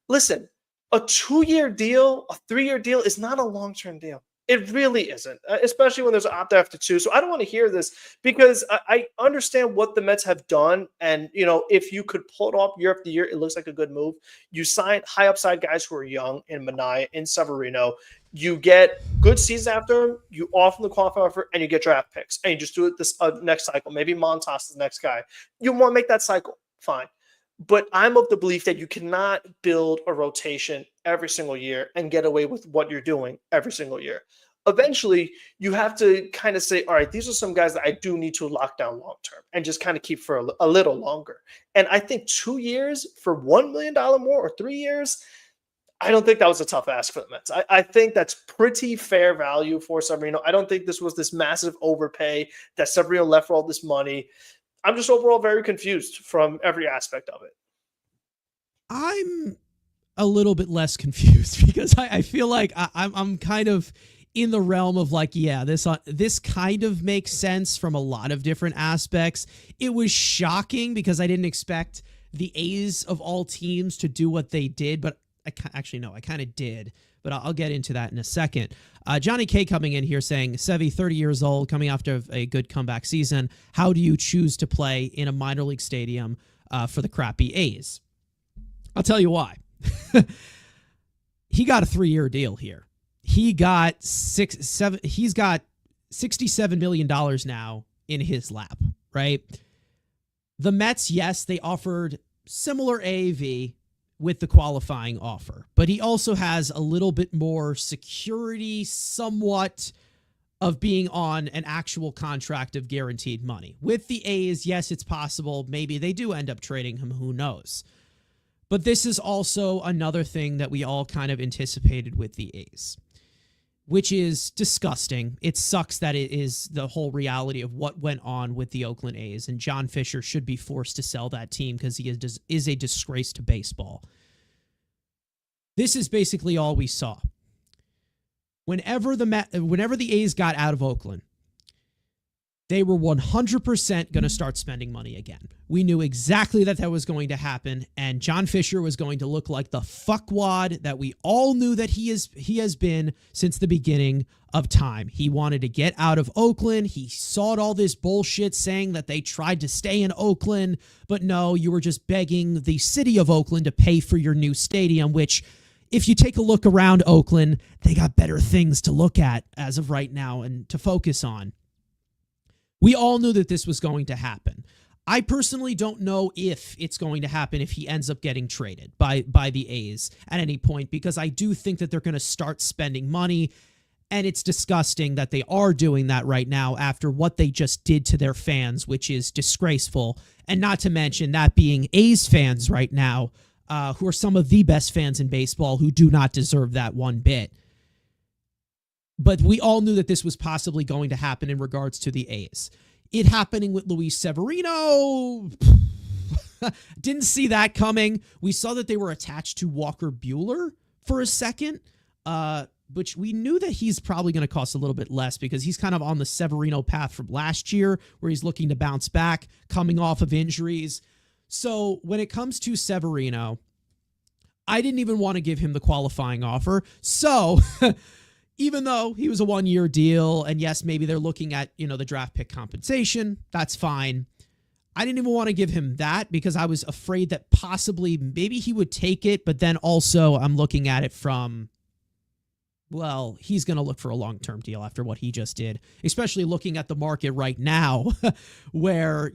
Listen, a 2-year deal, a 3-year deal is not a long-term deal. It really isn't, especially when there's an opt after 2. So I don't want to hear this because I understand what the Mets have done. And, if you could pull it off year after year, it looks like a good move. You sign high upside guys who are young in Manaea, in Severino. You get good seasons after him. You offer the qualifying offer and you get draft picks. And you just do it this next cycle. Maybe Montas is the next guy. You want to make that cycle. Fine. But I'm of the belief that you cannot build a rotation every single year and get away with what you're doing every single year. Eventually, you have to kind of say, all right, these are some guys that I do need to lock down long-term and just kind of keep for a little longer. And I think 2 years for $1 million more or 3 years, I don't think that was a tough ask for the Mets. I think that's pretty fair value for Severino. I don't think this was this massive overpay that Severino left for all this money. I'm just overall very confused from every aspect of it.
I'm a little bit less confused because I feel like I'm kind of in the realm of like, yeah, this kind of makes sense from a lot of different aspects. It was shocking because I didn't expect the A's of all teams to do what they did, but I kind of did, but I'll get into that in a second. Johnny K coming in here saying, Sevy, 30 years old, coming after a good comeback season. How do you choose to play in a minor league stadium for the crappy A's? I'll tell you why. He got a 3-year deal here. He got he's got $67 million now in his lap, right? The Mets, yes, they offered similar AAV with the qualifying offer, but he also has a little bit more security, somewhat, of being on an actual contract of guaranteed money. With the A's, yes, it's possible. Maybe they do end up trading him. Who knows? But this is also another thing that we all kind of anticipated with the A's, which is disgusting. It sucks that it is the whole reality of what went on with the Oakland A's, and John Fisher should be forced to sell that team because he is a disgrace to baseball. This is basically all we saw. Whenever the A's got out of Oakland, they were 100% going to start spending money again. We knew exactly that was going to happen, and John Fisher was going to look like the fuckwad that we all knew that he has been since the beginning of time. He wanted to get out of Oakland. He sought all this bullshit saying that they tried to stay in Oakland, but no, you were just begging the city of Oakland to pay for your new stadium, which if you take a look around Oakland, they got better things to look at as of right now and to focus on. We all knew that this was going to happen. I personally don't know if it's going to happen if he ends up getting traded by the A's at any point, because I do think that they're going to start spending money, and it's disgusting that they are doing that right now after what they just did to their fans, which is disgraceful, and not to mention that being A's fans right now, who are some of the best fans in baseball who do not deserve that one bit. But we all knew that this was possibly going to happen in regards to the A's. It happening with Luis Severino, didn't see that coming. We saw that they were attached to Walker Buehler for a second, which we knew that he's probably going to cost a little bit less because he's kind of on the Severino path from last year where he's looking to bounce back, coming off of injuries. So when it comes to Severino, I didn't even want to give him the qualifying offer. So even though he was a 1-year deal, and yes, maybe they're looking at, the draft pick compensation, that's fine. I didn't even want to give him that because I was afraid that possibly maybe he would take it, but then also I'm looking at it from, well, he's going to look for a long-term deal after what he just did, especially looking at the market right now where,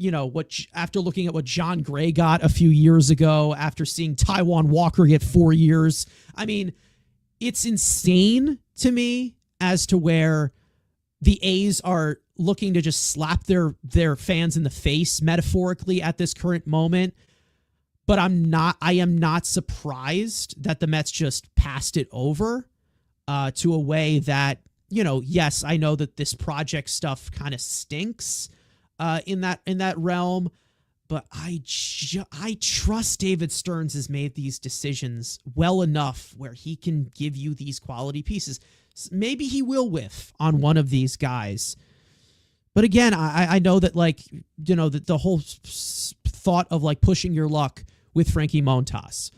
after looking at what John Gray got a few years ago, after seeing Taijuan Walker get 4 years, I mean, it's insane to me as to where the A's are looking to just slap their fans in the face metaphorically at this current moment. But I am not surprised that the Mets just passed it over to a way that, yes, I know that this project stuff kind of stinks in that realm. But I trust David Stearns has made these decisions well enough where he can give you these quality pieces. Maybe he will whiff on one of these guys. But again, I know that the whole thought of pushing your luck with Frankie Montas.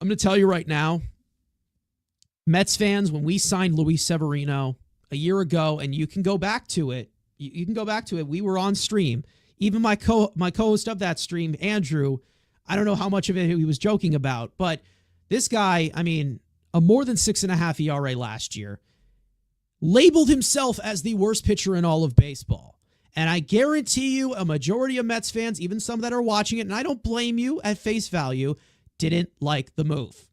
I'm going to tell you right now, Mets fans, when we signed Luis Severino a year ago, and you can go back to it, we were on stream. Even my co-host of that stream, Andrew, I don't know how much of it he was joking about, but this guy, a more than 6.5 ERA last year, labeled himself as the worst pitcher in all of baseball. And I guarantee you a majority of Mets fans, even some that are watching it, and I don't blame you at face value, didn't like the move.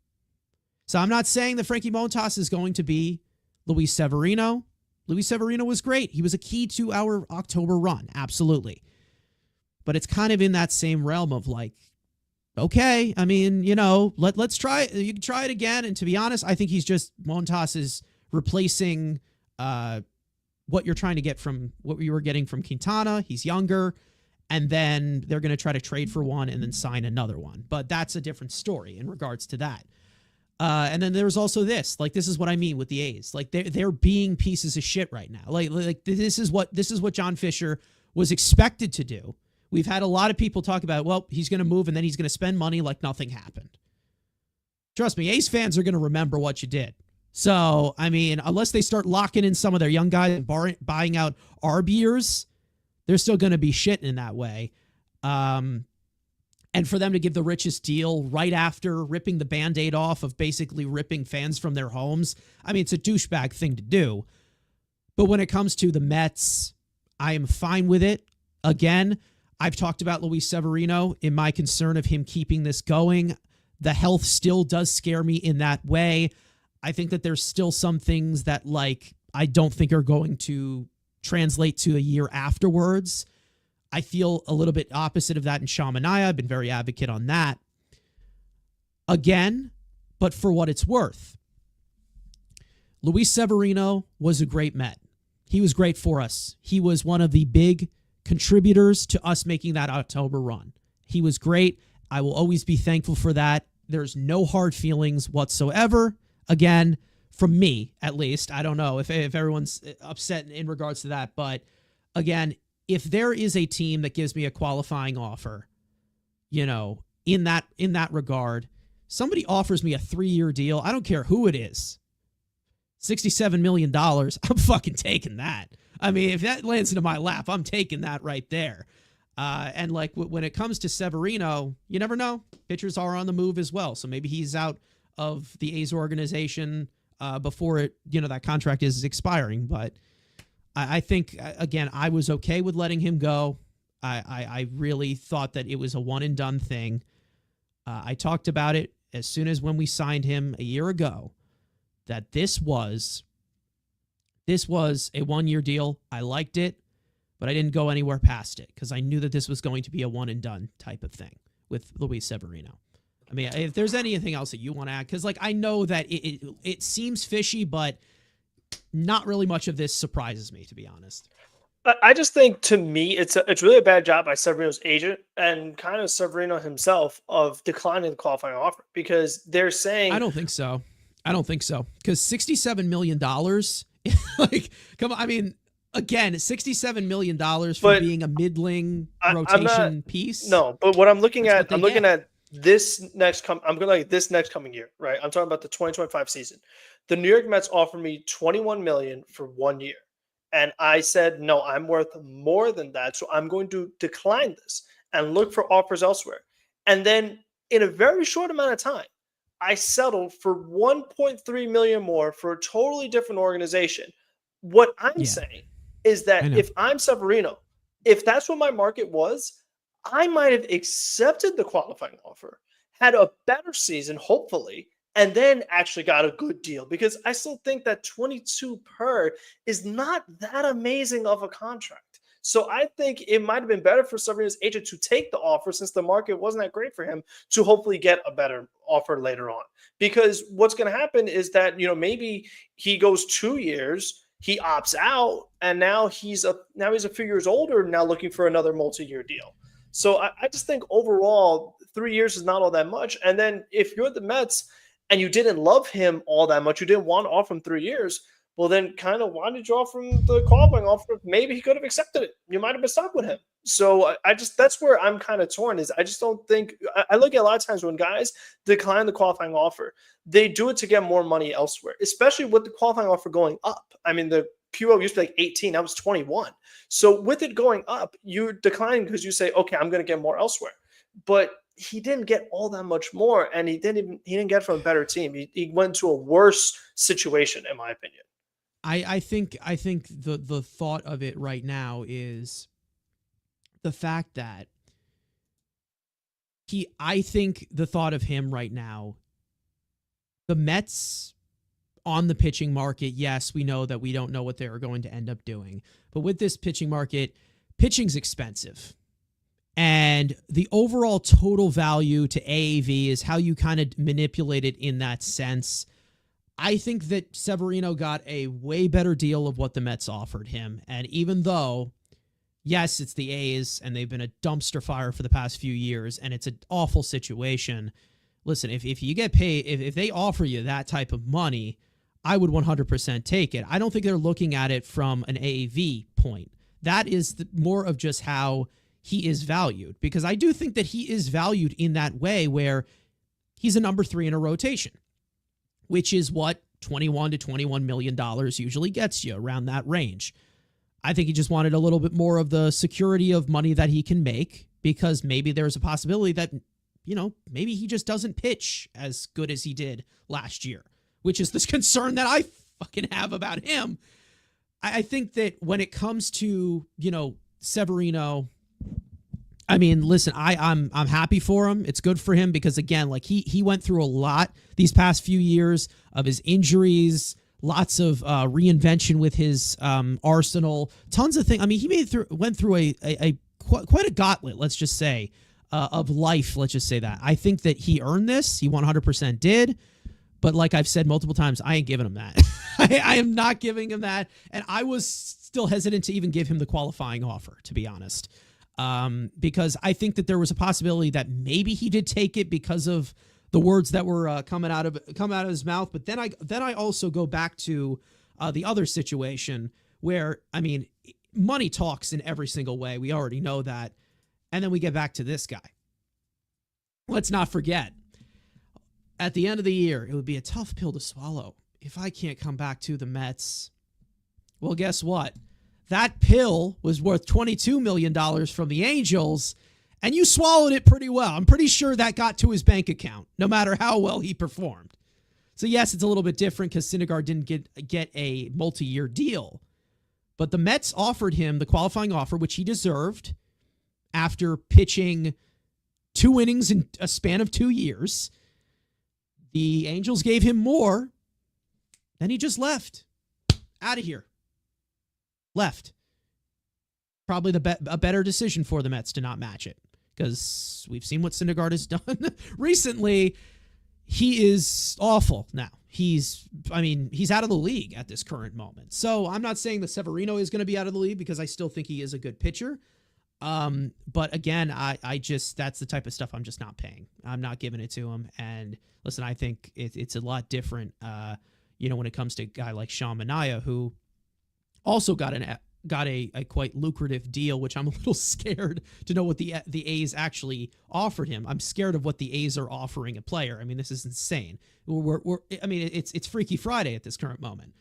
So I'm not saying that Frankie Montas is going to be Luis Severino. Luis Severino was great. He was a key to our October run, absolutely. But it's kind of in that same realm of okay, let's try it. You can try it again. And to be honest, I think Montas is replacing what you're trying to get from what you were getting from Quintana. He's younger. And then they're going to try to trade for one and then sign another one. But that's a different story in regards to that. And then there's also this. This is what I mean with the A's. They're being pieces of shit right now. This is what John Fisher was expected to do. We've had a lot of people talk about, well, he's going to move and then he's going to spend money like nothing happened. Trust me, A's fans are going to remember what you did. So, unless they start locking in some of their young guys and buying out RBers, they're still going to be shitting in that way. And for them to give the richest deal right after ripping the Band-Aid off of basically ripping fans from their homes, it's a douchebag thing to do. But when it comes to the Mets, I am fine with it. Again, I've talked about Luis Severino in my concern of him keeping this going. The health still does scare me in that way. I think that there's still some things that I don't think are going to translate to a year afterwards. I feel a little bit opposite of that in Shamanaya. I've been very advocate on that. Again, but for what it's worth, Luis Severino was a great Met. He was great for us. He was one of the big contributors to us making that October run. He was great. I will always be thankful for that. There's no hard feelings whatsoever. Again, from me, at least. I don't know if everyone's upset in regards to that. But again, if there is a team that gives me a qualifying offer, in that regard, somebody offers me a 3-year deal, I don't care who it is, $67 million, I'm fucking taking that. If that lands into my lap, I'm taking that right there. And when it comes to Severino, you never know. Pitchers are on the move as well. So maybe he's out of the A's organization before it, that contract is expiring. But I think, again, I was okay with letting him go. I really thought that it was a one and done thing. I talked about it as soon as when we signed him a year ago, that this was a 1-year deal. I liked it, but I didn't go anywhere past it because I knew that this was going to be a one and done type of thing with Luis Severino. I mean, if there's anything else that you want to add, because I know that it seems fishy, but not really much of this surprises me, to be honest.
I just think, to me, it's really a bad job by Severino's agent and kind of Severino himself of declining the qualifying offer, because they're saying...
I don't think so. Because $67 million, come on, I mean, again, $67 million for being a middling rotation piece.
No, but what I'm looking at this next coming year, right? I'm talking about the 2025 season. The New York Mets offered me $21 million for 1 year. And I said, no, I'm worth more than that. So I'm going to decline this and look for offers elsewhere. And then in a very short amount of time, I settled for $1.3 million more for a totally different organization. What I'm saying is that if I'm Severino, if that's what my market was, I might have accepted the qualifying offer, had a better season, hopefully, and then actually got a good deal, because I still think that 22 per is not that amazing of a contract. So I think it might have been better for Severino's agent to take the offer, since the market wasn't that great for him, to hopefully get a better offer later on. Because what's going to happen is that, maybe he goes 2 years, he opts out, and now he's a few years older, now looking for another multi-year deal. So I just think overall 3 years is not all that much. And then if you're the Mets and you didn't love him all that much, you didn't want to offer him 3 years, well, then kind of why did you offer him the qualifying offer? Maybe he could have accepted it. You might have been stuck with him. So that's where I'm kind of torn, is I just don't think, I look at a lot of times when guys decline the qualifying offer, they do it to get more money elsewhere, especially with the qualifying offer going up. I mean, the QO used to be like 18, that was 21. So with it going up, you decline because you say, okay, I'm going to get more elsewhere. But he didn't get all that much more, and he didn't get from a better team. He went to a worse situation, in my opinion.
I think the thought of it right now is the fact that I think the thought of him right now, the Mets on the pitching market, yes, we know that we don't know what they're going to end up doing. But with this pitching market, pitching's expensive. And the overall total value to AAV is how you kind of manipulate it in that sense. I think that Severino got a way better deal of what the Mets offered him. And even though, yes, it's the A's and they've been a dumpster fire for the past few years and it's an awful situation, listen, if you get paid, if they offer you that type of money, I would 100% take it. I don't think they're looking at it from an AAV point. That is more of just how he is valued, because I do think that he is valued in that way where he's a number 3 in a rotation, which is what $21 to $21 million usually gets you, around that range. I think he just wanted a little bit more of the security of money that he can make, because maybe there's a possibility that, maybe he just doesn't pitch as good as he did last year, which is this concern that I fucking have about him. I think that when it comes to, Severino, I mean, listen, I'm happy for him. It's good for him because, again, like he went through a lot these past few years of his injuries, lots of reinvention with his arsenal, tons of things. I mean, he went through a quite a gauntlet, let's just say, of life. Let's just say that. I think that he earned this. He 100% did. But like I've said multiple times, I ain't giving him that. I am not giving him that. And I was still hesitant to even give him the qualifying offer, to be honest. Because I think that there was a possibility that maybe he did take it because of the words that were coming out of his mouth. But then I also go back to the other situation where, I mean, money talks in every single way. We already know that. And then we get back to this guy. Let's not forget, at the end of the year, it would be a tough pill to swallow if I can't come back to the Mets. Well, guess what? That pill was worth $22 million from the Angels, and you swallowed it pretty well. I'm pretty sure that got to his bank account, no matter how well he performed. So yes, it's a little bit different because Syndergaard didn't get a multi-year deal. But the Mets offered him the qualifying offer, which he deserved after pitching 2 innings in a span of 2 years. The Angels gave him more. Then he just left. Out of here. Left. Probably a better decision for the Mets to not match it, because we've seen what Syndergaard has done recently. He is awful now. He's out of the league at this current moment. So I'm not saying that Severino is going to be out of the league, because I still think he is a good pitcher. But again, I just, that's the type of stuff I'm just not paying. I'm not giving it to him. And listen, I think it's a lot different, when it comes to a guy like Sean Manaea, who also got a quite lucrative deal, which I'm a little scared to know what the A's actually offered him. I'm scared of what the A's are offering a player. I mean, this is insane. It's Freaky Friday at this current moment.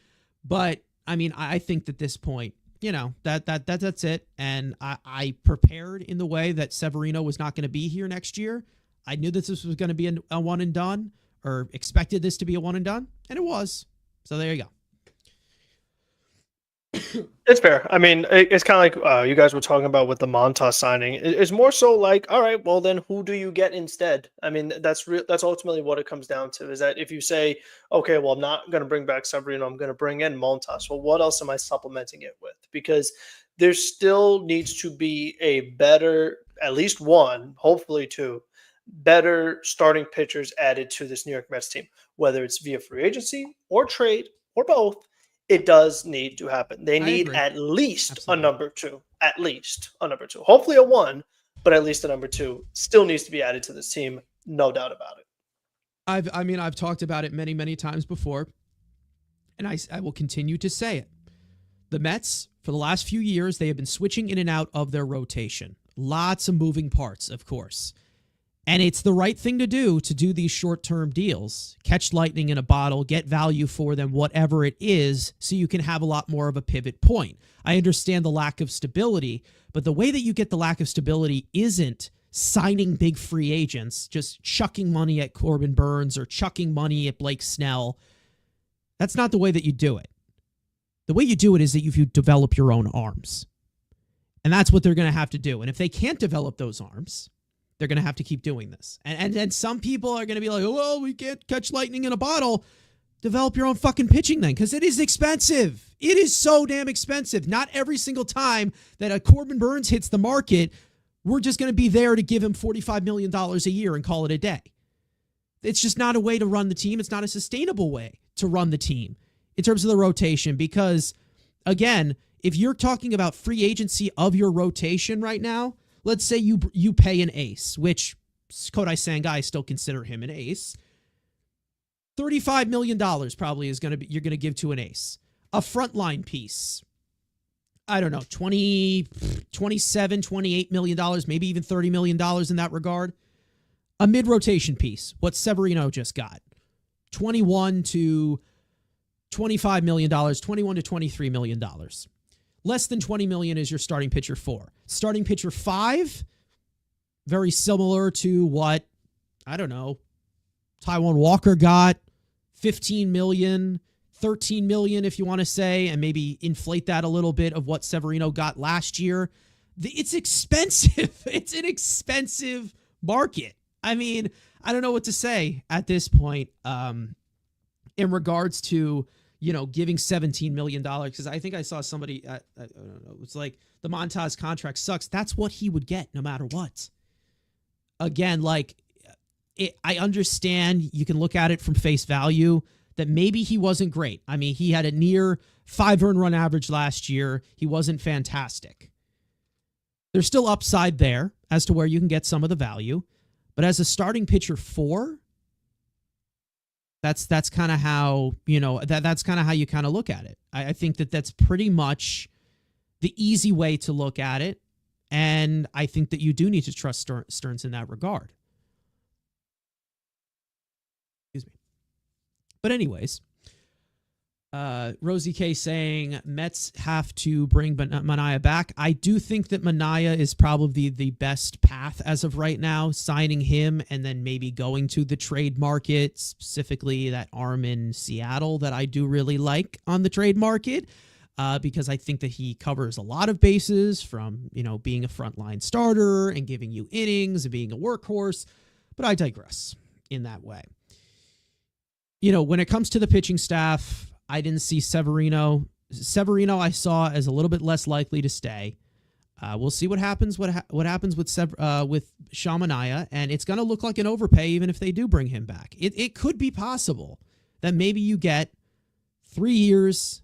But I mean, I think at this point, that's it. And I prepared in the way that Severino was not going to be here next year. I knew that this was going to be a one and done, or expected this to be a one and done, and it was. So there you go.
It's fair. I mean, it's kind of like you guys were talking about with the Montas signing. It's more so like, all right, well then who do you get instead? I mean, that's ultimately what it comes down to, is that if you say, okay, well, I'm not going to bring back Severino, I'm going to bring in Montas. Well, what else am I supplementing it with? Because there still needs to be a better, at least one, hopefully two, better starting pitchers added to this New York Mets team, whether it's via free agency or trade or both. It does need to happen. They need at least a number two. At least a number two. Hopefully a one, but at least a number two still needs to be added to this team. No doubt about it.
I've talked about it many, many times before, and I will continue to say it. The Mets, for the last few years, they have been switching in and out of their rotation. Lots of moving parts, of course. And it's the right thing to do these short-term deals. Catch lightning in a bottle, get value for them, whatever it is, so you can have a lot more of a pivot point. I understand the lack of stability, but the way that you get the lack of stability isn't signing big free agents, just chucking money at Corbin Burns or chucking money at Blake Snell. That's not the way that you do it. The way you do it is that you develop your own arms. And that's what they're going to have to do. And if they can't develop those arms, they're going to have to keep doing this. And then some people are going to be like, oh, well, we can't catch lightning in a bottle. Develop your own fucking pitching then, because it is expensive. It is so damn expensive. Not every single time that a Corbin Burns hits the market, we're just going to be there to give him $45 million a year and call it a day. It's just not a way to run the team. It's not a sustainable way to run the team in terms of the rotation, because, again, if you're talking about free agency of your rotation right now, let's say you pay an ace, which Kodai Senga, I still consider him an ace. $35 million probably you're going to give to an ace. A frontline piece, I don't know, $27, $28 million, maybe even $30 million in that regard. A mid-rotation piece, what Severino just got, $21 to $25 million, $21 to $23 million. Less than $20 million is your starting pitcher 4. Starting pitcher 5, very similar to what, I don't know, Taijuan Walker got, $15 million, $13 million if you want to say, and maybe inflate that a little bit of what Severino got last year. It's expensive. It's an expensive market. I mean, I don't know what to say at this point in regards to, giving $17 million, because I think I saw somebody, I don't know, it's like the Montas contract sucks. That's what he would get no matter what. Again, I understand you can look at it from face value that maybe he wasn't great. I mean, he had a near 5 earned run average last year. He wasn't fantastic. There's still upside there as to where you can get some of the value. But as a starting pitcher 4, that's kind of how, that's kind of how you kind of look at it. I think that's pretty much the easy way to look at it. And I think that you do need to trust Stearns in that regard. Excuse me. But anyways, Rosie K saying Mets have to bring Manaea back. I do think that Manaea is probably the best path as of right now, signing him and then maybe going to the trade market, specifically that arm in Seattle that I do really like on the trade market, because I think that he covers a lot of bases from, being a frontline starter and giving you innings and being a workhorse. But I digress in that way. When it comes to the pitching staff, I didn't see Severino. Severino I saw as a little bit less likely to stay. We'll see what happens. What happens with Sean Manaea, and it's going to look like an overpay even if they do bring him back. It could be possible that maybe you get 3 years.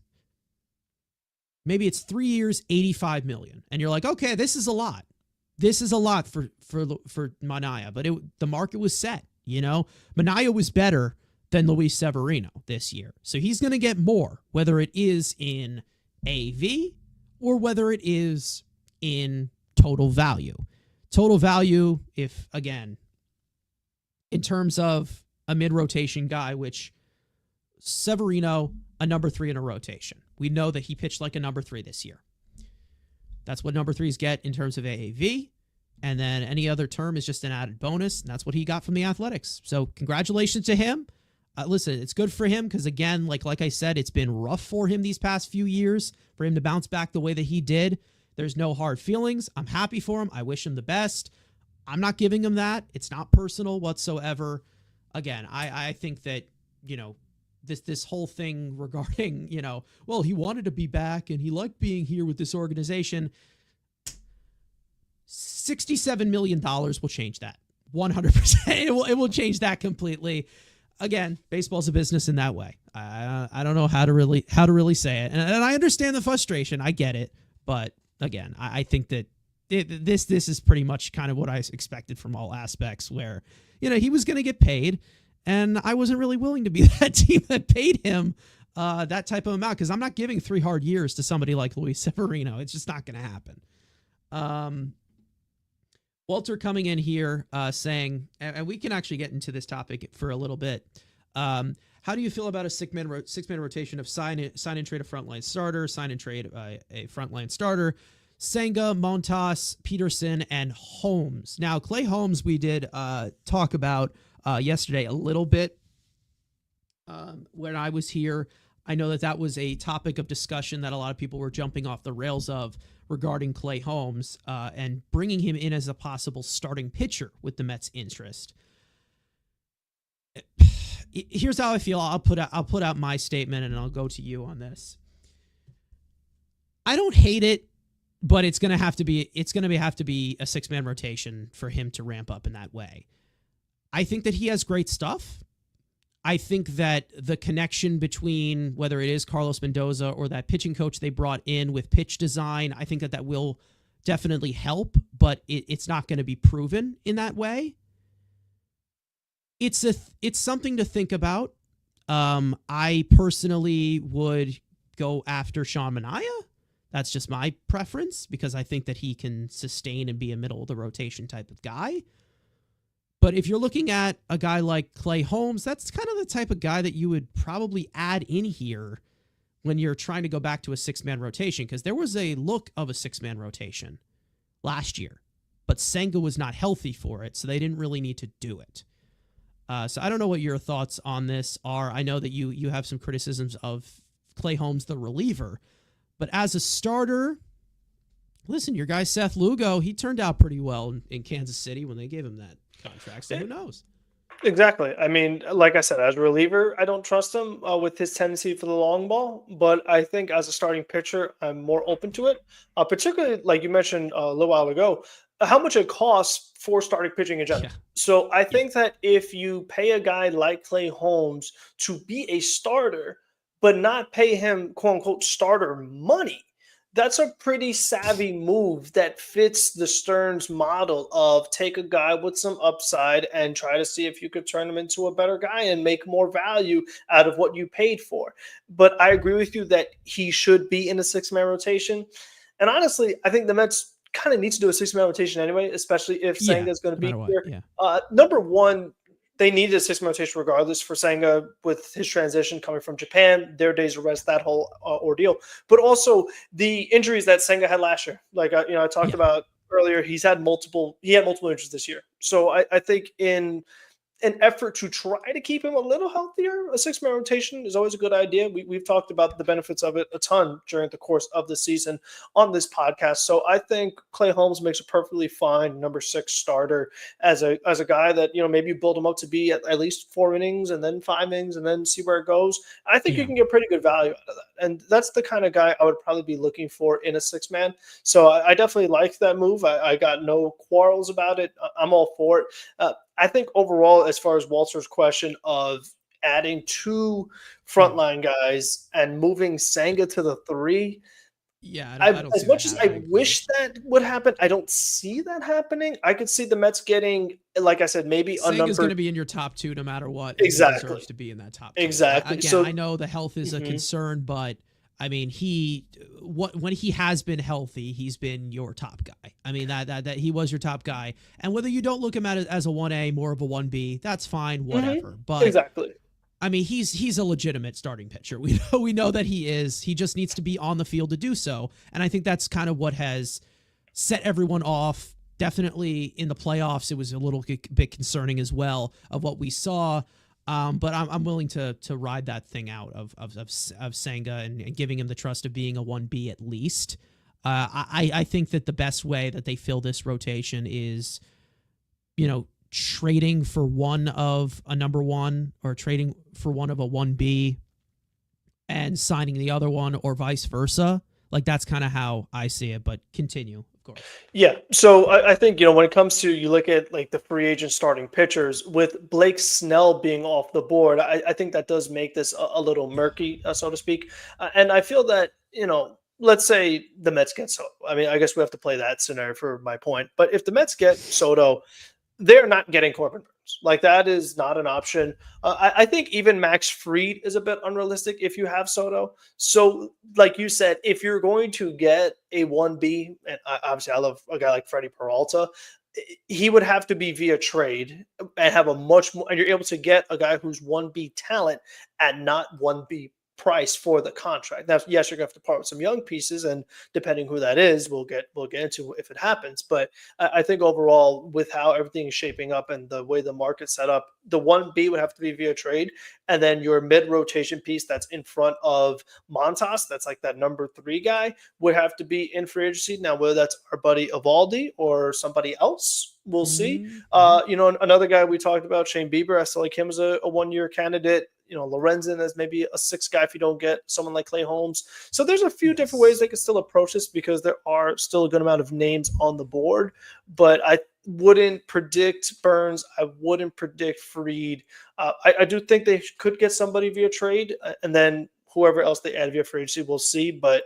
Maybe it's 3 years, $85 million, and you're like, okay, this is a lot. This is a lot for Manaea, but the market was set. Manaea was better than Luis Severino this year. So he's going to get more, whether it is in AV or whether it is in total value. Total value, if, again, in terms of a mid-rotation guy, which Severino, a number 3 in a rotation. We know that he pitched like a number 3 this year. That's what number 3s get in terms of AAV. And then any other term is just an added bonus. And that's what he got from the Athletics. So congratulations to him. Listen, it's good for him because, again, like I said, it's been rough for him these past few years for him to bounce back the way that he did. There's no hard feelings. I'm happy for him. I wish him the best. I'm not giving him that. It's not personal whatsoever. Again, I think that, this whole thing regarding, well, he wanted to be back and he liked being here with this organization. $67 million will change that. 100%. It will change that completely. Again, baseball's a business in that way. I don't know how to really say it, and I understand the frustration. I get it, but again, I think that this is pretty much kind of what I expected from all aspects. Where he was going to get paid, and I wasn't really willing to be that team that paid him that type of amount because I'm not giving 3 hard years to somebody like Luis Severino. It's just not going to happen. Walter coming in here saying, and we can actually get into this topic for a little bit. How do you feel about a six-man rotation of sign and trade a frontline starter, sign and trade a frontline starter, Senga, Montas, Peterson, and Holmes? Now, Clay Holmes we did talk about yesterday a little bit when I was here. I know that was a topic of discussion that a lot of people were jumping off the rails of regarding Clay Holmes and bringing him in as a possible starting pitcher with the Mets' interest. Here's how I feel. I'll put out my statement and I'll go to you on this. I don't hate it, but it's going to have to be a 6-man rotation for him to ramp up in that way. I think that he has great stuff. I think that the connection between whether it is Carlos Mendoza or that pitching coach they brought in with pitch design, I think that will definitely help, but it's not going to be proven in that way. It's something to think about. I personally would go after Sean Manaea. That's just my preference because I think that he can sustain and be a middle of the rotation type of guy. But if you're looking at a guy like Clay Holmes, that's kind of the type of guy that you would probably add in here when you're trying to go back to a 6-man rotation, because there was a look of a 6-man rotation last year, but Senga was not healthy for it, so they didn't really need to do it. So I don't know what your thoughts on this are. I know that you have some criticisms of Clay Holmes, the reliever, but as a starter, listen, your guy Seth Lugo, he turned out pretty well in Kansas City when they gave him that contract, so who knows?
Exactly. I mean, like I said, as a reliever, I don't trust him with his tendency for the long ball, but I think as a starting pitcher, I'm more open to it, particularly like you mentioned a little while ago, how much it costs for starting pitching in general.
Yeah.
So I think that if you pay a guy like Clay Holmes to be a starter, but not pay him quote unquote starter money, that's a pretty savvy move that fits the Stearns model of take a guy with some upside and try to see if you could turn him into a better guy and make more value out of what you paid for. But I agree with you that he should be in a 6-man rotation. And honestly, I think the Mets kind of need to do a 6-man rotation anyway, especially if Senga is going to be here.
Yeah.
Number one, they needed a 6-man rotation regardless for Senga with his transition coming from Japan, their days of rest, that whole ordeal. But also the injuries that Senga had last year. Like, I talked
Yeah.
about earlier, he had multiple injuries this year. So I think in an effort to try to keep him a little healthier, a 6-man rotation is always a good idea. We've talked about the benefits of it a ton during the course of the season on this podcast. So I think Clay Holmes makes a perfectly fine number 6 starter as a guy that, maybe you build him up to be at least 4 innings and then 5 innings and then see where it goes. I think you
Yeah.
can get pretty good value out of that. And that's the kind of guy I would probably be looking for in a 6-man. So I definitely like that move. I got no quarrels about it. I'm all for it. I think overall, as far as Walter's question of adding 2 frontline guys and moving Senga to the 3,
Yeah, I don't
as
see that
much as I
happening.
wish that would happen, I don't see that happening. I could see the Mets getting, like I said, maybe a
Senga's going
number.
to be in your top 2 no matter what, and he
Exactly.
deserves to be in that top 2.
Exactly.
Again,
So,
I know the health is a
mhm.
concern, but I mean, when he has been healthy, he's been your top guy. I mean, that he was your top guy, and whether you don't look him at it as a 1A, more of a 1B, that's fine, whatever. But
Exactly.
I mean, he's a legitimate starting pitcher. We know that he is. He just needs to be on the field to do so, and I think that's kind of what has set everyone off. Definitely in the playoffs, it was a little bit concerning as well of what we saw. But I'm willing to ride that thing out of Senga and giving him the trust of being a 1B at least. I think that the best way that they fill this rotation is, trading for one of a number 1 or trading for one of a 1B and signing the other one or vice versa. Like, that's kind of how I see it, but continue, of course.
Yeah. So I think, when it comes to, you look at like the free agent starting pitchers with Blake Snell being off the board, I think that does make this a little murky, so to speak. And I feel that, let's say the Mets get Soto. I mean, I guess we have to play that scenario for my point. But if the Mets get Soto, they're not getting Corbin Burns. Like, that is not an option. I think even Max Fried is a bit unrealistic if you have Soto. So, like you said, if you're going to get a 1B, and obviously I love a guy like Freddie Peralta, he would have to be via trade and have a much more, and you're able to get a guy who's 1B talent at not 1B price for the contract. Now, yes, you're going to have to part with some young pieces, and depending who that is, we'll get into if it happens. But I think overall, with how everything is shaping up and the way the market's set up, the 1B would have to be via trade, and then your mid rotation piece that's in front of Montas, that's like that number 3 guy, would have to be in free agency. Now, whether that's our buddy Evaldi or somebody else, we'll see. Another guy we talked about, Shane Bieber, I still like him as a 1-year candidate. Lorenzen as maybe a 6 guy if you don't get someone like Clay Holmes. So there's a few different ways they can still approach this because there are still a good amount of names on the board. But I wouldn't predict Burns. I wouldn't predict Fried. I do think they could get somebody via trade, and then whoever else they add via free agency, we'll see. But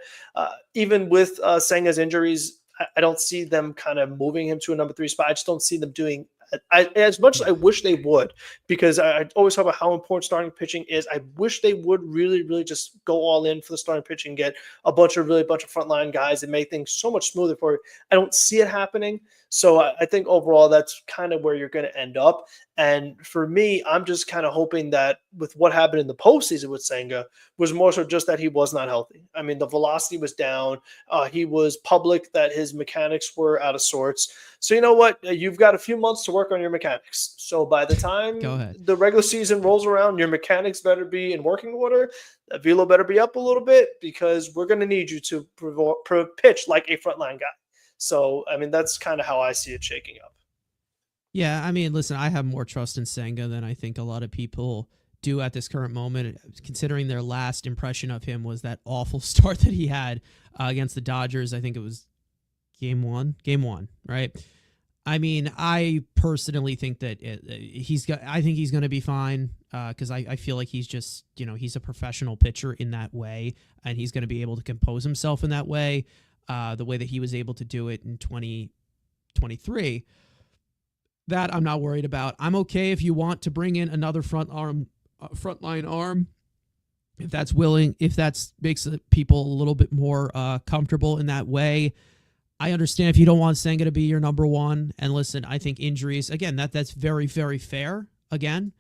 even with Senga's injuries, I don't see them kind of moving him to a number 3 spot. I just don't see them doing as much as I wish they would, because I always talk about how important starting pitching is. I wish they would really, really just go all in for the starting pitching, get a bunch of frontline guys and make things so much smoother for you. I don't see it happening. So I think overall that's kind of where you're going to end up. And for me, I'm just kind of hoping that with what happened in the postseason with Senga was more so just that he was not healthy. I mean, the velocity was down. He was public that his mechanics were out of sorts. So you know what? You've got a few months to work on your mechanics. So by the time the regular season rolls around, your mechanics better be in working order. That velo better be up a little bit, because we're going to need you to pitch like a frontline guy. So, I mean, that's kind of how I see it shaking up.
Yeah, I mean, listen, I have more trust in Senga than I think a lot of people do at this current moment, considering their last impression of him was that awful start that he had against the Dodgers. I think it was game one, right? I mean, I personally think that I think he's going to be fine because I feel like he's just, he's a professional pitcher in that way, and he's going to be able to compose himself in that way, the way that he was able to do it in 2023. That I'm not worried about. I'm okay if you want to bring in another frontline arm, if that makes people a little bit more comfortable in that way. I understand if you don't want Senga to be your number 1. And listen, I think injuries, again, that's very, very fair. again.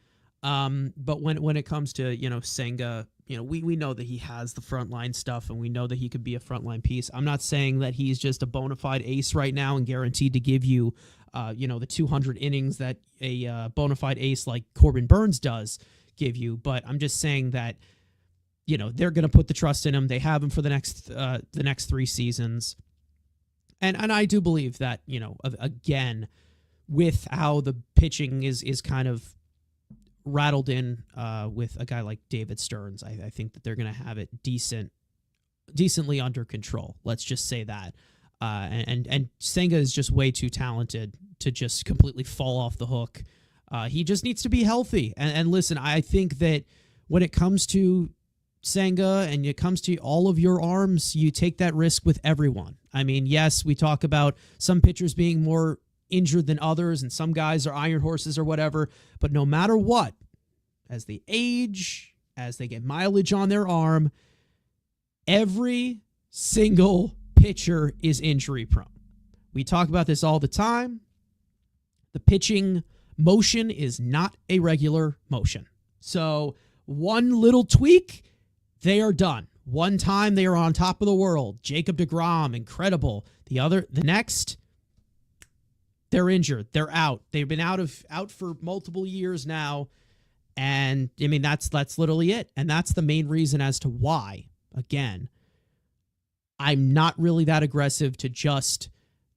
But when it comes to, Senga, we know that he has the frontline stuff, and we know that he could be a frontline piece. I'm not saying that he's just a bona fide ace right now and guaranteed to give you, the 200 innings that a bona fide ace like Corbin Burns does give you. But I'm just saying that, they're going to put the trust in him. They have him for the next 3 seasons. And I do believe that, again, with how the pitching is kind of rattled in with a guy like David Stearns, I think that they're going to have it decently under control. Let's just say that. And Senga is just way too talented to just completely fall off the hook. He just needs to be healthy. And listen, I think that when it comes to Senga and it comes to all of your arms, you take that risk with everyone. I mean, yes, we talk about some pitchers being more injured than others, and some guys are iron horses or whatever, but no matter what, as they age, as they get mileage on their arm, every single pitcher is injury prone. We talk about this all the time. The pitching motion is not a regular motion. So one little tweak, they are done. One time they are on top of the world. Jacob deGrom, incredible. The next, they're injured. They're out. They've been out for multiple years now. And I mean, that's literally it. And that's the main reason as to why, again, I'm not really that aggressive to just,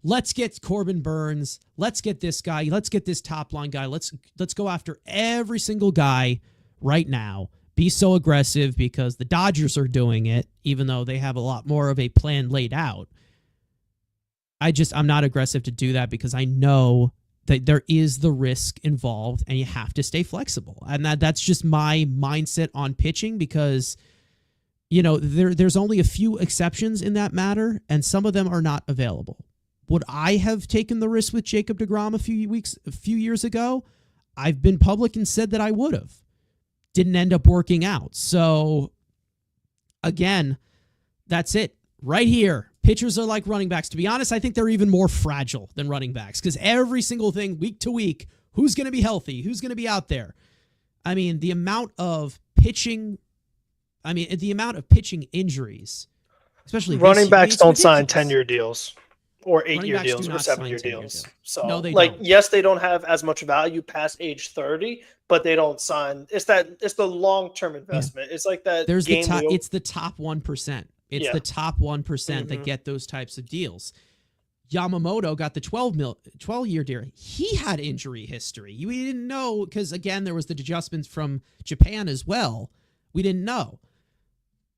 let's get Corbin Burns. Let's get this guy. Let's get this top line guy. Let's go after every single guy right now. Be so aggressive because the Dodgers are doing it, even though they have a lot more of a plan laid out. I'm not aggressive to do that because I know that there is the risk involved and you have to stay flexible. And that's just my mindset on pitching because, there's only a few exceptions in that matter, and some of them are not available. Would I have taken the risk with Jacob deGrom a few years ago? I've been public and said that I would have. Didn't end up working out. So, again, that's it. Right here. Pitchers are like running backs. To be honest, I think they're even more fragile than running backs because every single thing, week to week, who's going to be healthy? Who's going to be out there? I mean, the amount of pitching injuries, especially
running backs don't sign 10-year deals or 8-year deals or 7-year deals. So,
no, they don't.
Yes, they don't have as much value past age 30, but they don't sign. It's the long-term investment. Yeah. It's like that.
It's the top 1%. It's the top 1% that get those types of deals. Yamamoto got the 12-year deal. He had injury history. We didn't know because, again, there was the adjustments from Japan as well. We didn't know.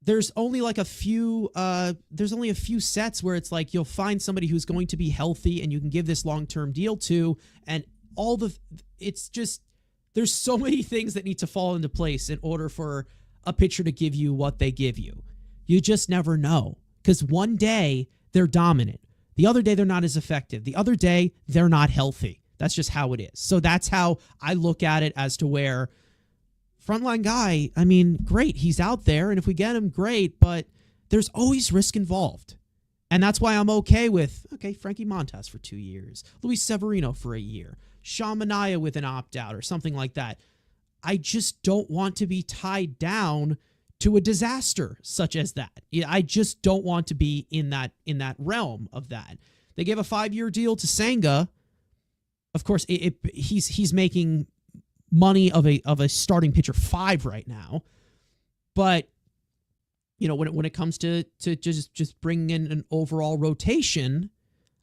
There's only like a few sets where it's like you'll find somebody who's going to be healthy and you can give this long-term deal to, and it's just, there's so many things that need to fall into place in order for a pitcher to give you what they give you. You just never know because one day they're dominant. The other day they're not as effective. The other day they're not healthy. That's just how it is. So that's how I look at it as to where frontline guy, I mean, great. He's out there. And if we get him, great. But there's always risk involved. And that's why I'm okay with, Frankie Montas for 2 years, Luis Severino for a year, Sean Manaea with an opt-out or something like that. I just don't want to be tied down to a disaster such as that. I just don't want to be in that realm of that. They gave a 5-year deal to Senga. Of course, he's making money of a starting pitcher 5 right now, but when it comes to just bringing in an overall rotation,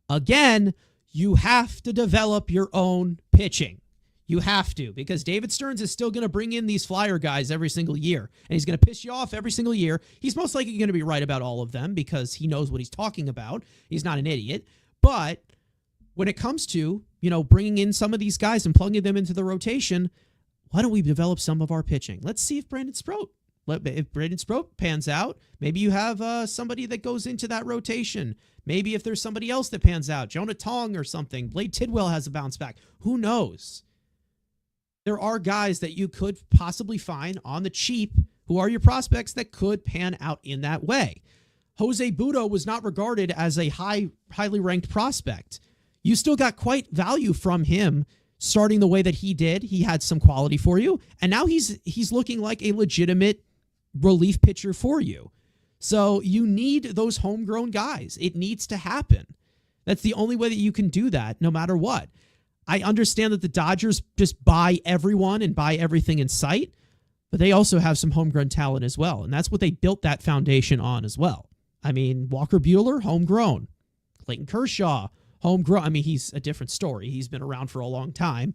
again, you have to develop your own pitching. You have to, because David Stearns is still going to bring in these flyer guys every single year, and he's going to piss you off every single year. He's most likely going to be right about all of them because he knows what he's talking about. He's not an idiot. But when it comes to, bringing in some of these guys and plugging them into the rotation, why don't we develop some of our pitching? Let's see if Brandon Sproat pans out. Maybe you have somebody that goes into that rotation. Maybe if there's somebody else that pans out, Jonah Tong or something. Blade Tidwell has a bounce back. Who knows? There are guys that you could possibly find on the cheap who are your prospects that could pan out in that way. Jose Butto was not regarded as a highly ranked prospect. You still got quite value from him starting the way that he did, he had some quality for you. And now he's looking like a legitimate relief pitcher for you. So you need those homegrown guys. It needs to happen. That's the only way that you can do that, no matter what. I understand that the Dodgers just buy everyone and buy everything in sight, but they also have some homegrown talent as well. And that's what they built that foundation on as well. I mean, Walker Buehler, homegrown. Clayton Kershaw, homegrown. I mean, he's a different story. He's been around for a long time.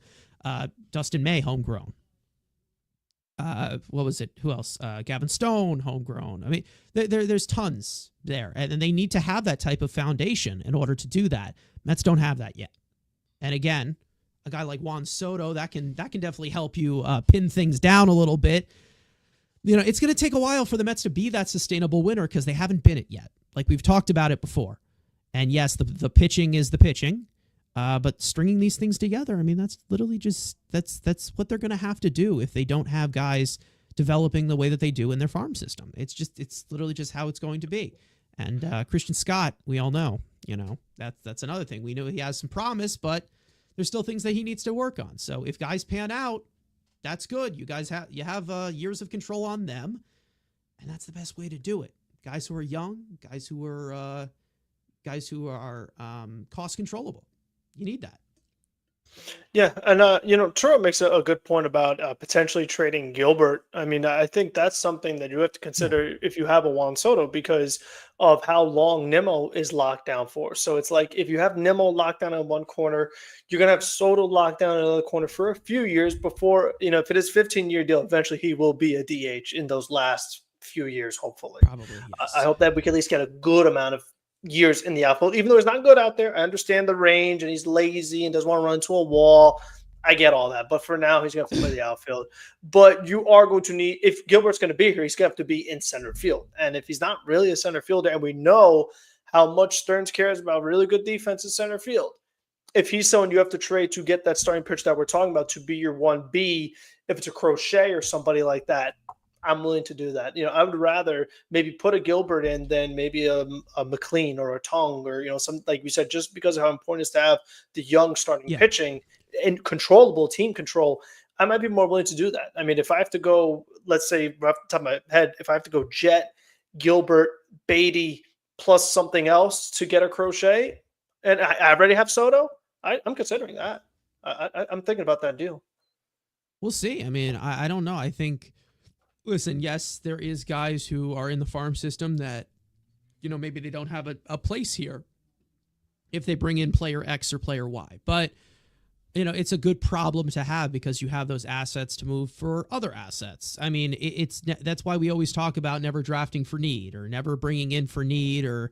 Dustin May, homegrown. What was it? Who else? Gavin Stone, homegrown. I mean, there's tons there. And they need to have that type of foundation in order to do that. Mets don't have that yet. And again, a guy like Juan Soto, that can definitely help you pin things down a little bit. You know, it's going to take a while for the Mets to be that sustainable winner because they haven't been it yet. Like we've talked about it before. And yes, the pitching is the pitching, but stringing these things together, I mean, that's literally just that's what they're going to have to do if they don't have guys developing the way that they do in their farm system. It's literally just how it's going to be. And Christian Scott, we all know, you know, that's another thing. We know he has some promise, but there's still things that he needs to work on. So if guys pan out, that's good. You guys have years of control on them, and that's the best way to do it. Guys who are young, guys who are cost controllable. You need that.
Yeah, and Turo makes a good point about potentially trading Gilbert. I mean, I think that's something that you have to consider if you have a Juan Soto because of how long Nimmo is locked down for. So it's like if you have Nimmo locked down in one corner, you're gonna have Soto locked down in another corner for a few years before, if it is 15-year deal, eventually he will be a DH in those last few years, hopefully.
Probably, yes.
I hope that we can at least get a good amount of years in the outfield, even though he's not good out there. I understand the range and he's lazy and doesn't want to run into a wall. I get all that. But for now, he's going to have to play the outfield. But you are going to need, if Gilbert's going to be here, he's going to have to be in center field. And if he's not really a center fielder, and we know how much Stearns cares about really good defense in center field, if he's someone you have to trade to get that starting pitch that we're talking about to be your 1B, if it's a Crochet or somebody like that, I'm willing to do that. I would rather maybe put a Gilbert in than maybe a McLean or a Tongue or, some, like we said, just because of how important it is to have the young starting pitching and controllable team control. I might be more willing to do that. I mean, if I have to go, let's say off the top of my head, if I have to go Jet, Gilbert, Beatty, plus something else to get a Crochet, and I already have Soto, I'm considering that. I'm thinking about that deal.
We'll see. I mean, I don't know. I think, listen, yes, there is guys who are in the farm system that, maybe they don't have a place here if they bring in player X or player Y. But, it's a good problem to have because you have those assets to move for other assets. I mean, that's why we always talk about never drafting for need or never bringing in for need or,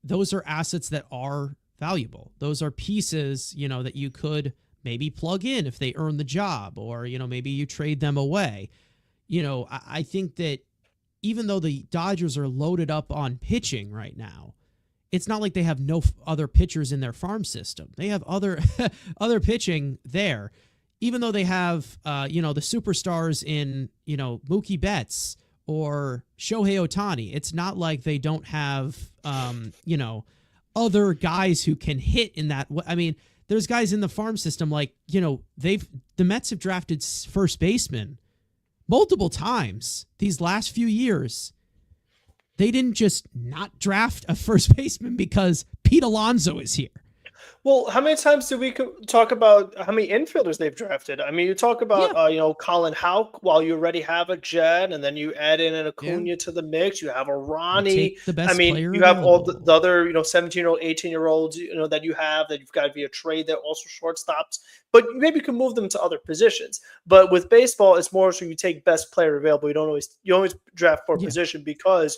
those are assets that are valuable. Those are pieces, that you could maybe plug in if they earn the job or, maybe you trade them away. I think that even though the Dodgers are loaded up on pitching right now, it's not like they have no other pitchers in their farm system. They have other pitching there, even though they have, the superstars in, Mookie Betts or Shohei Ohtani. It's not like they don't have, other guys who can hit in that. I mean, there's guys in the farm system like, the Mets have drafted first baseman multiple times these last few years. They didn't just not draft a first baseman because Pete Alonso is here.
Well, how many times did we talk about how many infielders they've drafted? I mean, you talk about, Colin Houck while you already have a Jet, and then you add in an Acuna to the mix. You have a Ronnie.
The best player
you have all
available.
the other, 17-year-old, 18-year-olds, that you have that you've got via trade. They're also shortstops, but maybe you can move them to other positions. But with baseball, it's more so you take best player available. You always draft for a position because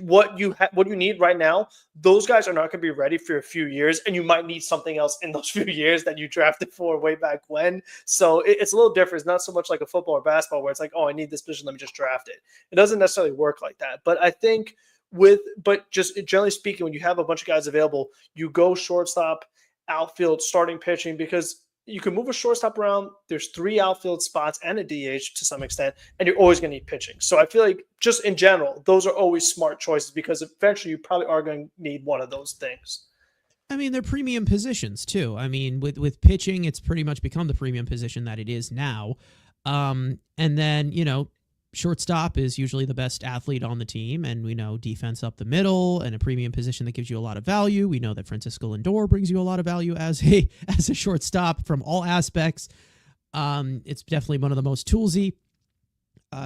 what you need right now, those guys are not going to be ready for a few years, and you might need something else in those few years that you drafted for way back when. So it's a little different. It's not so much like a football or basketball where it's like, oh, I need this position, let me just draft it. It doesn't necessarily work like that. But I think but just generally speaking, when you have a bunch of guys available, you go shortstop, outfield, starting pitching, because you can move a shortstop around. There's 3 outfield spots and a DH to some extent, and you're always going to need pitching. So I feel like just in general, those are always smart choices because eventually you probably are going to need one of those things.
I mean, they're premium positions too. I mean, with pitching, it's pretty much become the premium position that it is now. And then, shortstop is usually the best athlete on the team, and we know defense up the middle and a premium position that gives you a lot of value. We know that Francisco Lindor brings you a lot of value as a shortstop from all aspects. It's definitely one of the most toolsy.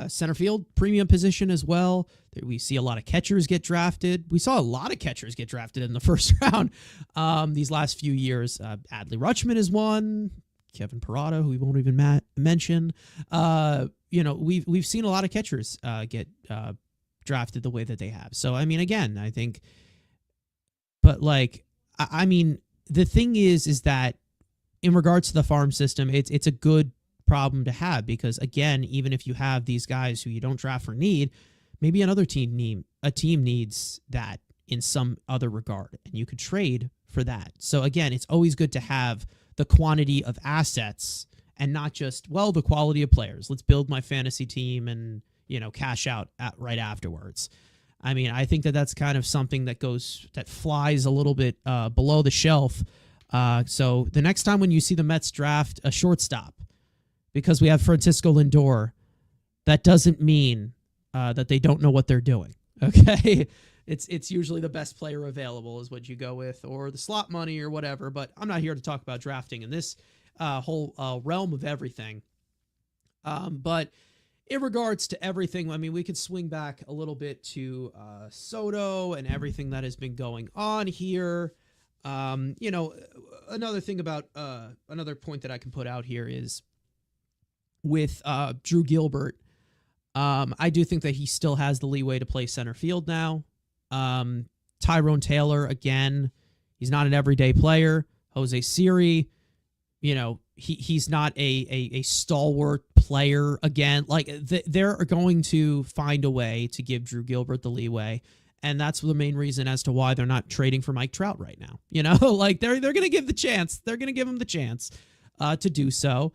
Center field, premium position as well. We see a lot of catchers get drafted. We saw a lot of catchers get drafted in the first round these last few years. Adley Rutschman is one. Kevin Parada, who we won't even mention. We've seen a lot of catchers get drafted the way that they have. So, I mean, again, I think, but the thing is that in regards to the farm system, it's a good problem to have, because again, even if you have these guys who you don't draft for need, maybe another team needs that in some other regard, and you could trade for that. So again, it's always good to have the quantity of assets and not just, the quality of players. Let's build my fantasy team and cash out right afterwards. I mean, I think that's kind of something that flies a little bit below the shelf. So the next time when you see the Mets draft a shortstop, because we have Francisco Lindor, that doesn't mean that they don't know what they're doing. Okay, it's usually the best player available is what you go with, or the slot money or whatever. But I'm not here to talk about drafting in this whole realm of everything. But in regards to everything, I mean, we could swing back a little bit to Soto and everything that has been going on here. Another thing about another point that I can put out here is, with Drew Gilbert, I do think that he still has the leeway to play center field now. Tyrone Taylor, again, he's not an everyday player. Jose Siri, he's not a stalwart player again. They're going to find a way to give Drew Gilbert the leeway, and that's the main reason as to why they're not trading for Mike Trout right now. They're going to give the chance. They're going to give him the chance to do so.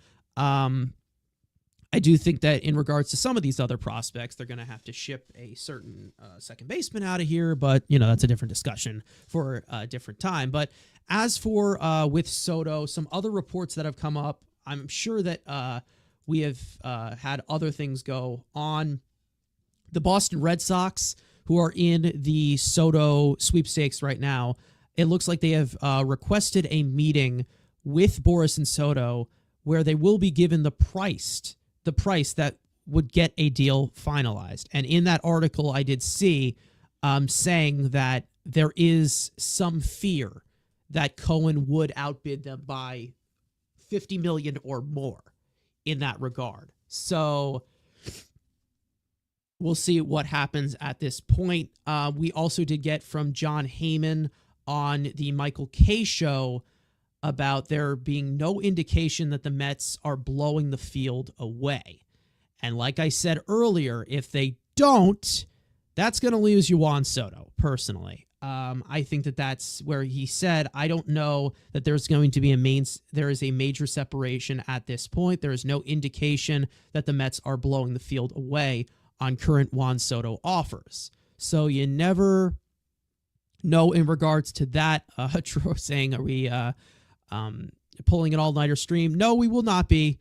I do think that in regards to some of these other prospects, they're going to have to ship a certain second baseman out of here, but that's a different discussion for a different time. But as for with Soto, some other reports that have come up, I'm sure that we have had other things go on. The Boston Red Sox, who are in the Soto sweepstakes right now, it looks like they have requested a meeting with Boris and Soto where they will be given the price that would get a deal finalized. And in that article, I did see saying that there is some fear that Cohen would outbid them by $50 million or more in that regard. So we'll see what happens at this point. We also did get from John Heyman on the Michael Kay show about there being no indication that the Mets are blowing the field away. And like I said earlier, if they don't, that's going to lose you Juan Soto, personally. I think that's where he said, I don't know that there's going to be there is a major separation at this point. There is no indication that the Mets are blowing the field away on current Juan Soto offers. So you never know in regards to that. Troy saying, are we pulling an all-nighter stream? No, we will not be.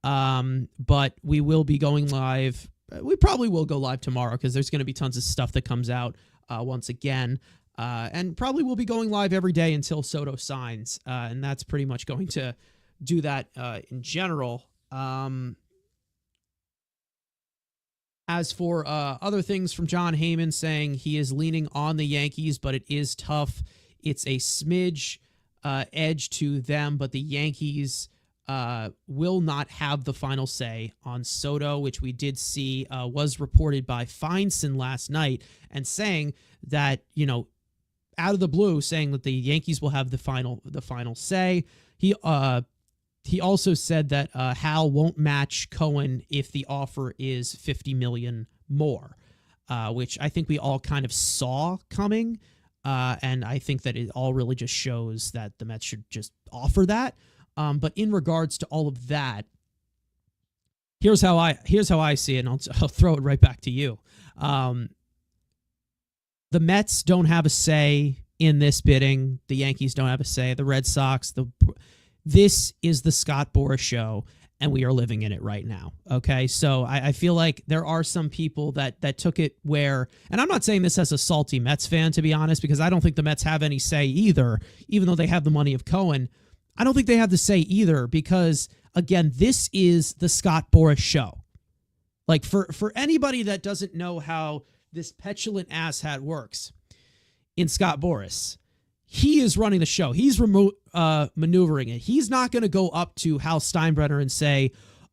But we will be going live. We probably will go live tomorrow because there's going to be tons of stuff that comes out once again. And probably will be going live every day until Soto signs. And that's pretty much going to do that in general. As for other things from John Heyman, saying he is leaning on the Yankees, but it is tough. It's a smidge edge to them, but the Yankees will not have the final say on Soto, which we did see was reported by Feinstein last night, and saying that, out of the blue, saying that the Yankees will have the final say. He also said that Hal won't match Cohen if the offer is $50 million more, which I think we all kind of saw coming. And I think that it all really just shows that the Mets should just offer that. But in regards to all of that, here's how I see it, and I'll throw it right back to you. The Mets don't have a say in this bidding. The Yankees don't have a say. The Red Sox, this is the Scott Boras show, and we are living in it right now. Okay, so I feel like there are some people that took it where, and I'm not saying this as a salty Mets fan, to be honest, because I don't think the Mets have any say either, even though they have the money of Cohen. I don't think they have the say either because, again, this is the Scott Boras show. Like, for anybody that doesn't know how this petulant asshat works in Scott Boras, he is running the show. He's maneuvering it. He's not going to go up to Hal Steinbrenner and say,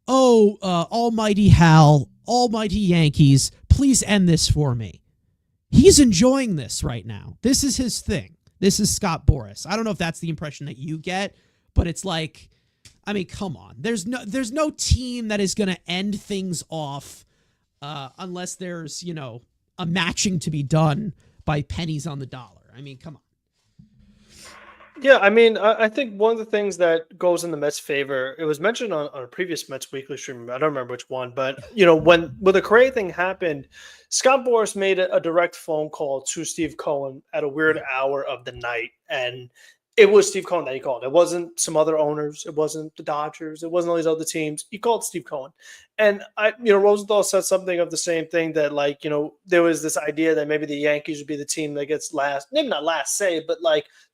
oh, almighty Hal, almighty Yankees, please end this for me. He's enjoying this right now. This is his thing. This is Scott Boras. I don't know if that's the impression that you get, but it's like, I mean, come on. There's no team that is going to end things off unless there's, a matching to be done by pennies on the dollar. I mean, come on.
Yeah, I mean, I think one of the things that goes in the Mets' favor, it was mentioned on a previous Mets Weekly stream. I don't remember which one, but when the Correa thing happened, Scott Boras made a direct phone call to Steve Cohen at a weird hour of the night, and it was Steve Cohen that he called. It wasn't some other owners. It wasn't the Dodgers. It wasn't all these other teams. He called Steve Cohen. And Rosenthal said something of the same thing that, there was this idea that maybe the Yankees would be the team that gets maybe not last say, but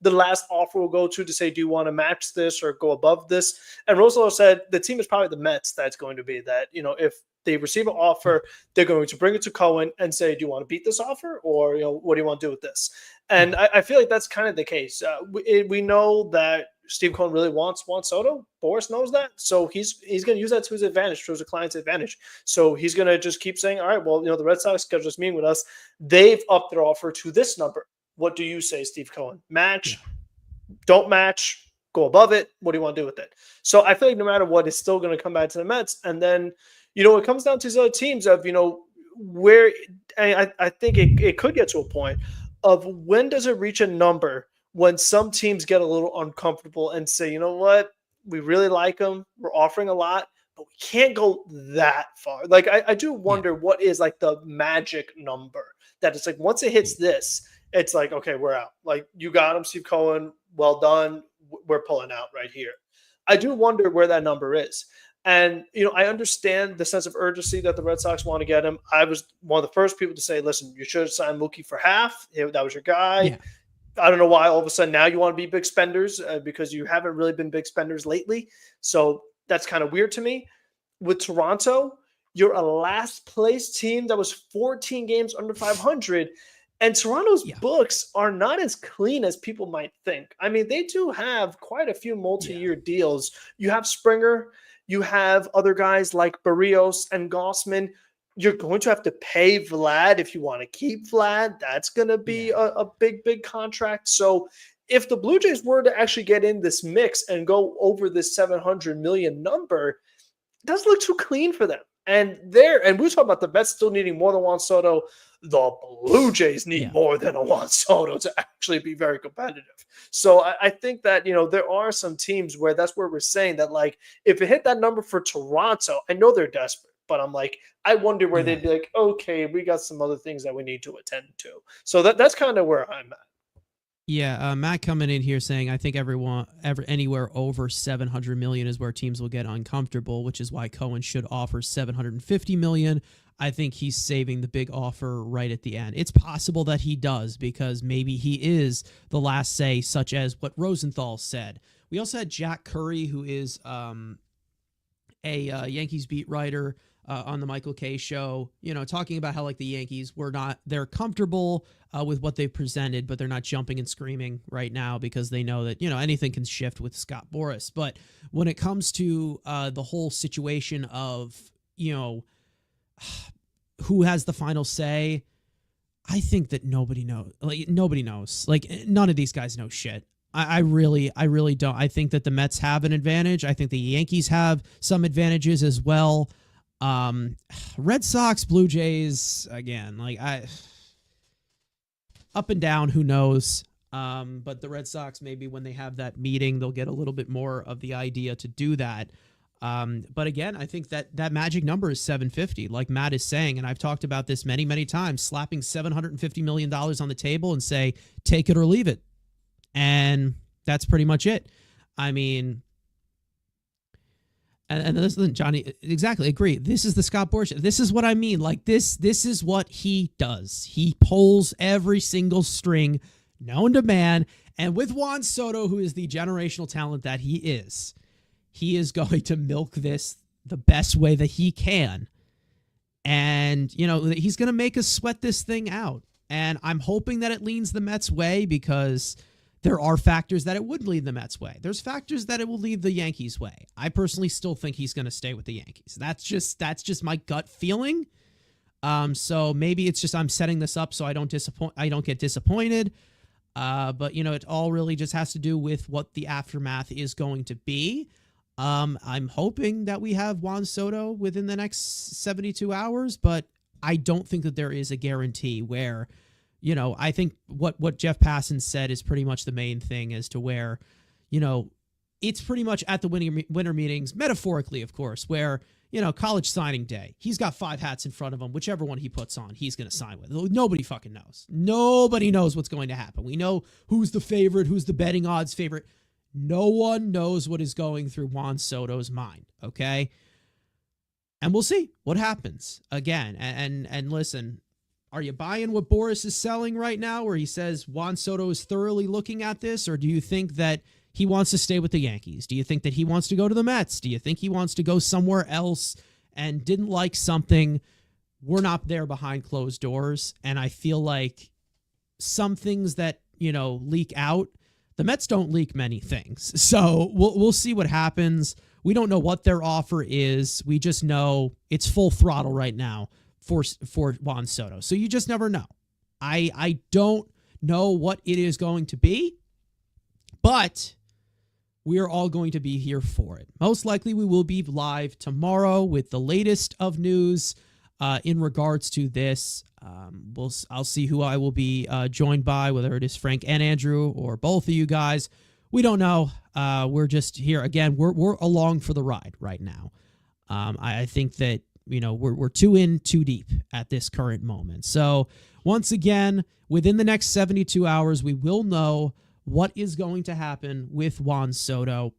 the last offer will go to say, do you want to match this or go above this? And Rosenthal said the team is probably the Mets that's going to be that, if they receive an offer, they're going to bring it to Cohen and say, do you want to beat this offer? Or, what do you want to do with this? And I feel like that's kind of the case. We know that Steve Cohen really wants Juan Soto. Boras knows that. So he's going to use that to his advantage, to his client's advantage. So he's going to just keep saying, all right, well, the Red Sox scheduled this meeting with us. They've upped their offer to this number. What do you say, Steve Cohen? Match? Don't match? Go above it? What do you want to do with it? So I feel like no matter what, it's still going to come back to the Mets. And then, it comes down to these other teams of, where I think it could get to a point of when does it reach a number when some teams get a little uncomfortable and say, you know what, we really like them, we're offering a lot, but we can't go that far. Like, I do wonder what is the magic number that it's once it hits this, it's okay, we're out. You got him, Steve Cohen, well done, we're pulling out right here. I do wonder where that number is. And, I understand the sense of urgency that the Red Sox want to get him. I was one of the first people to say, listen, you should have signed Mookie for half. That was your guy. Yeah. I don't know why all of a sudden now you want to be big spenders because you haven't really been big spenders lately. So that's kind of weird to me. With Toronto, you're a last place team that was 14 games under 500. And Toronto's books are not as clean as people might think. I mean, they do have quite a few multi-year deals. You have Springer. You have other guys like Barrios and Gossman. You're going to have to pay Vlad if you want to keep Vlad. That's going to be a big, big contract. So if the Blue Jays were to actually get in this mix and go over this $700 million number, it doesn't look too clean for them. And we're talking about the Mets still needing more than Juan Soto. The Blue Jays need more than a Juan Soto to actually be very competitive. So I think that, there are some teams where that's where we're saying that, if it hit that number for Toronto, I know they're desperate, but I'm I wonder where they'd be okay, we got some other things that we need to attend to. So that's kind of where I'm at.
Yeah, Matt coming in here saying, I think anywhere over $700 million is where teams will get uncomfortable, which is why Cohen should offer $750 million. I think he's saving the big offer right at the end. It's possible that he does because maybe he is the last say, such as what Rosenthal said. We also had Jack Curry, who is a Yankees beat writer on the Michael Kay show, talking about how the Yankees they're comfortable with what they've presented, but they're not jumping and screaming right now because they know that, anything can shift with Scott Boras. But when it comes to the whole situation of, who has the final say, I think that nobody knows. Nobody knows. None of these guys know shit. I really don't. I think that the Mets have an advantage. I think the Yankees have some advantages as well. Red Sox, Blue Jays, again, up and down, who knows? But the Red Sox, maybe when they have that meeting, they'll get a little bit more of the idea to do that. But again, I think that magic number is 750, like Matt is saying, and I've talked about this many, many times, slapping $750 million on the table and say, take it or leave it. And that's pretty much it. I mean, and listen, Johnny, exactly, agree. This is the Scott Boras. This is what I mean. Like this is what he does. He pulls every single string known to man. And with Juan Soto, who is the generational talent that he is going to milk this the best way that he can. And, he's going to make us sweat this thing out. And I'm hoping that it leans the Mets' way, because there are factors that it would lead the Mets' way. There's factors that it will lead the Yankees' way. I personally still think he's going to stay with the Yankees. That's just my gut feeling. So maybe it's just I'm setting this up so I don't get disappointed. But it all really just has to do with what the aftermath is going to be. I'm hoping that we have Juan Soto within the next 72 hours, but I don't think that there is a guarantee where, I think what Jeff Passan said is pretty much the main thing as to where, it's pretty much at the winter meetings, metaphorically, of course, where, college signing day, he's got 5 hats in front of him. Whichever one he puts on, he's going to sign with. Nobody fucking knows. Nobody knows what's going to happen. We know who's the favorite, who's the betting odds favorite. No one knows what is going through Juan Soto's mind, okay? And we'll see what happens. Again, and listen, are you buying what Boras is selling right now, where he says Juan Soto is thoroughly looking at this, or do you think that he wants to stay with the Yankees? Do you think that he wants to go to the Mets? Do you think he wants to go somewhere else and didn't like something? We're not there behind closed doors, and I feel like some things that, leak out, the Mets don't leak many things. So we'll see what happens. We don't know what their offer is. We just know it's full throttle right now for Juan Soto. So you just never know. I don't know what it is going to be, but we are all going to be here for it. Most likely we will be live tomorrow with the latest of news in regards to this. I'll see who I will be joined by, whether it is Frank and Andrew or both of you guys. We don't know. We're just here again. We're along for the ride right now. I think that we're too deep at this current moment. So once again, within the next 72 hours, we will know what is going to happen with Juan Soto.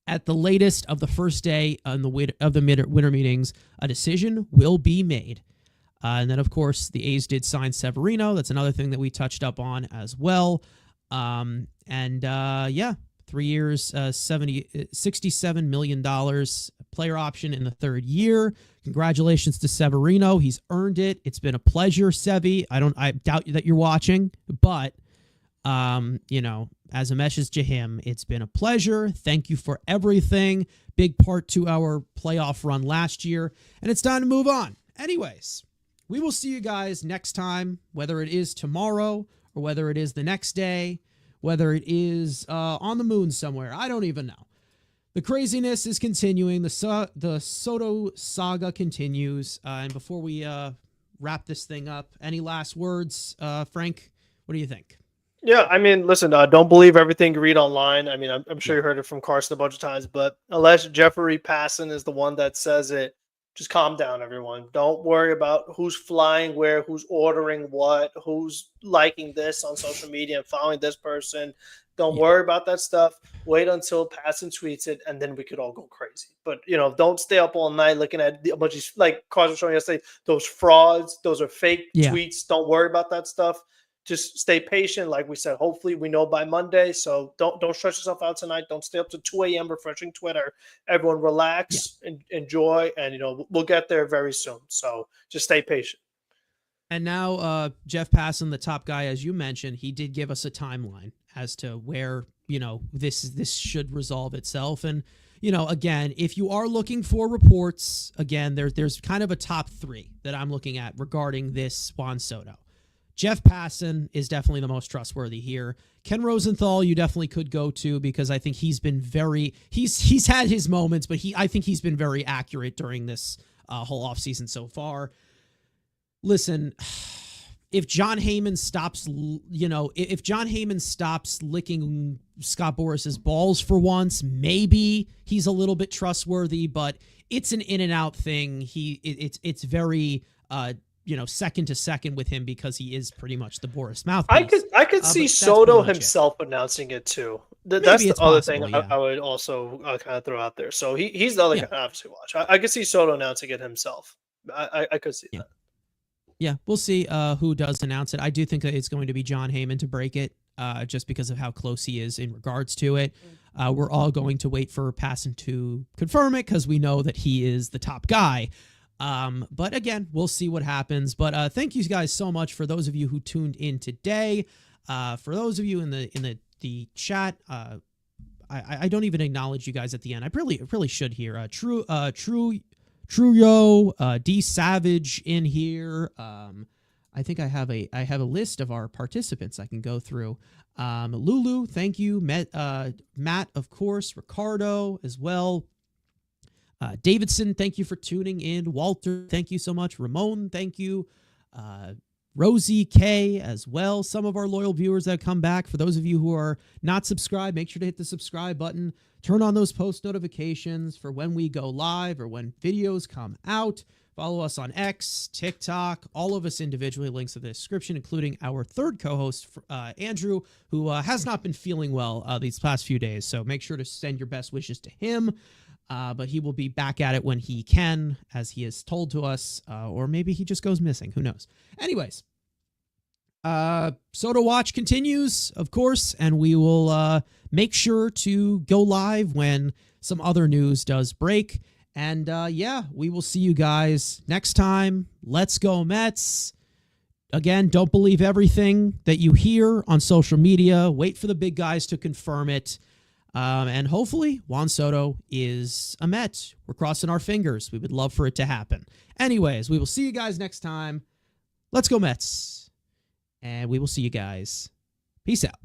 At the latest of the first day of the winter meetings, a decision will be made. And then, of course, the A's did sign Severino. That's another thing that we touched up on as well. 3 years, $67 million player option in the 3rd year. Congratulations to Severino. He's earned it. It's been a pleasure, Sevy. I doubt that you're watching, but as a message to him, it's been a pleasure. Thank you for everything. Big part to our playoff run last year, and it's time to move on. Anyways, we will see you guys next time, whether it is tomorrow or whether it is the next day, whether it is on the moon somewhere. I don't even know. The craziness is continuing. The Soto saga continues. And before we wrap this thing up, any last words, Frank? What do you think?
Yeah, I mean, listen, don't believe everything you read online. I mean, I'm sure you heard it from Carson a bunch of times, but unless Jeffrey Passan is the one that says it, just calm down, everyone. Don't worry about who's flying where, who's ordering what, who's liking this on social media and following this person. Don't worry about that stuff. Wait until Passan tweets it, and then we could all go crazy. But, don't stay up all night looking at a bunch of, like Carson was showing yesterday, those frauds, those are fake tweets. Don't worry about that stuff. Just stay patient. Like we said, hopefully we know by Monday. So don't stress yourself out tonight. Don't stay up to 2 a.m. refreshing Twitter. Everyone relax and enjoy. And, we'll get there very soon. So just stay patient.
And now Jeff Passan, the top guy, as you mentioned, he did give us a timeline as to where, this should resolve itself. And, again, if you are looking for reports, again, there's kind of a top 3 that I'm looking at regarding this Juan Soto. Jeff Passan is definitely the most trustworthy here. Ken Rosenthal, you definitely could go to, because I think he's been he's had his moments, but I think he's been very accurate during this whole offseason so far. Listen, if John Heyman stops, if John Heyman stops licking Scott Boris's balls for once, maybe he's a little bit trustworthy, but it's an in and out thing. It's very, second to second with him because he is pretty much the Boris mouthpiece.
I could see Soto himself announcing it too. That's the other thing I would also kind of throw out there. So he's the other guy I obviously watch. I could see Soto announcing it himself. I could see that.
Yeah, we'll see who does announce it. I do think that it's going to be John Heyman to break it, just because of how close he is in regards to it. We're all going to wait for Passan to confirm it because we know that he is the top guy. But again, we'll see what happens. But thank you guys so much for those of you who tuned in today. For those of you in the chat, I don't even acknowledge you guys at the end. I really should here. Truyo, D Savage in here. I think I have a list of our participants I can go through. Lulu, thank you. Matt, of course. Ricardo as well. Davidson, thank you for tuning in. Walter, thank you so much. Ramon, thank you. Rosie K as well. Some of our loyal viewers that have come back. For those of you who are not subscribed, make sure to hit the subscribe button. Turn on those post notifications for when we go live or when videos come out. Follow us on X, TikTok, all of us individually. Links in the description, including our third co-host, Andrew, who has not been feeling well these past few days. So make sure to send your best wishes to him. But he will be back at it when he can, as he has told to us, or maybe he just goes missing. Who knows? Anyways, Soto Watch continues, of course, and we will make sure to go live when some other news does break. And we will see you guys next time. Let's go Mets. Again, don't believe everything that you hear on social media. Wait for the big guys to confirm it. And hopefully Juan Soto is a Met. We're crossing our fingers. We would love for it to happen. Anyways, we will see you guys next time. Let's go Mets. And we will see you guys. Peace out.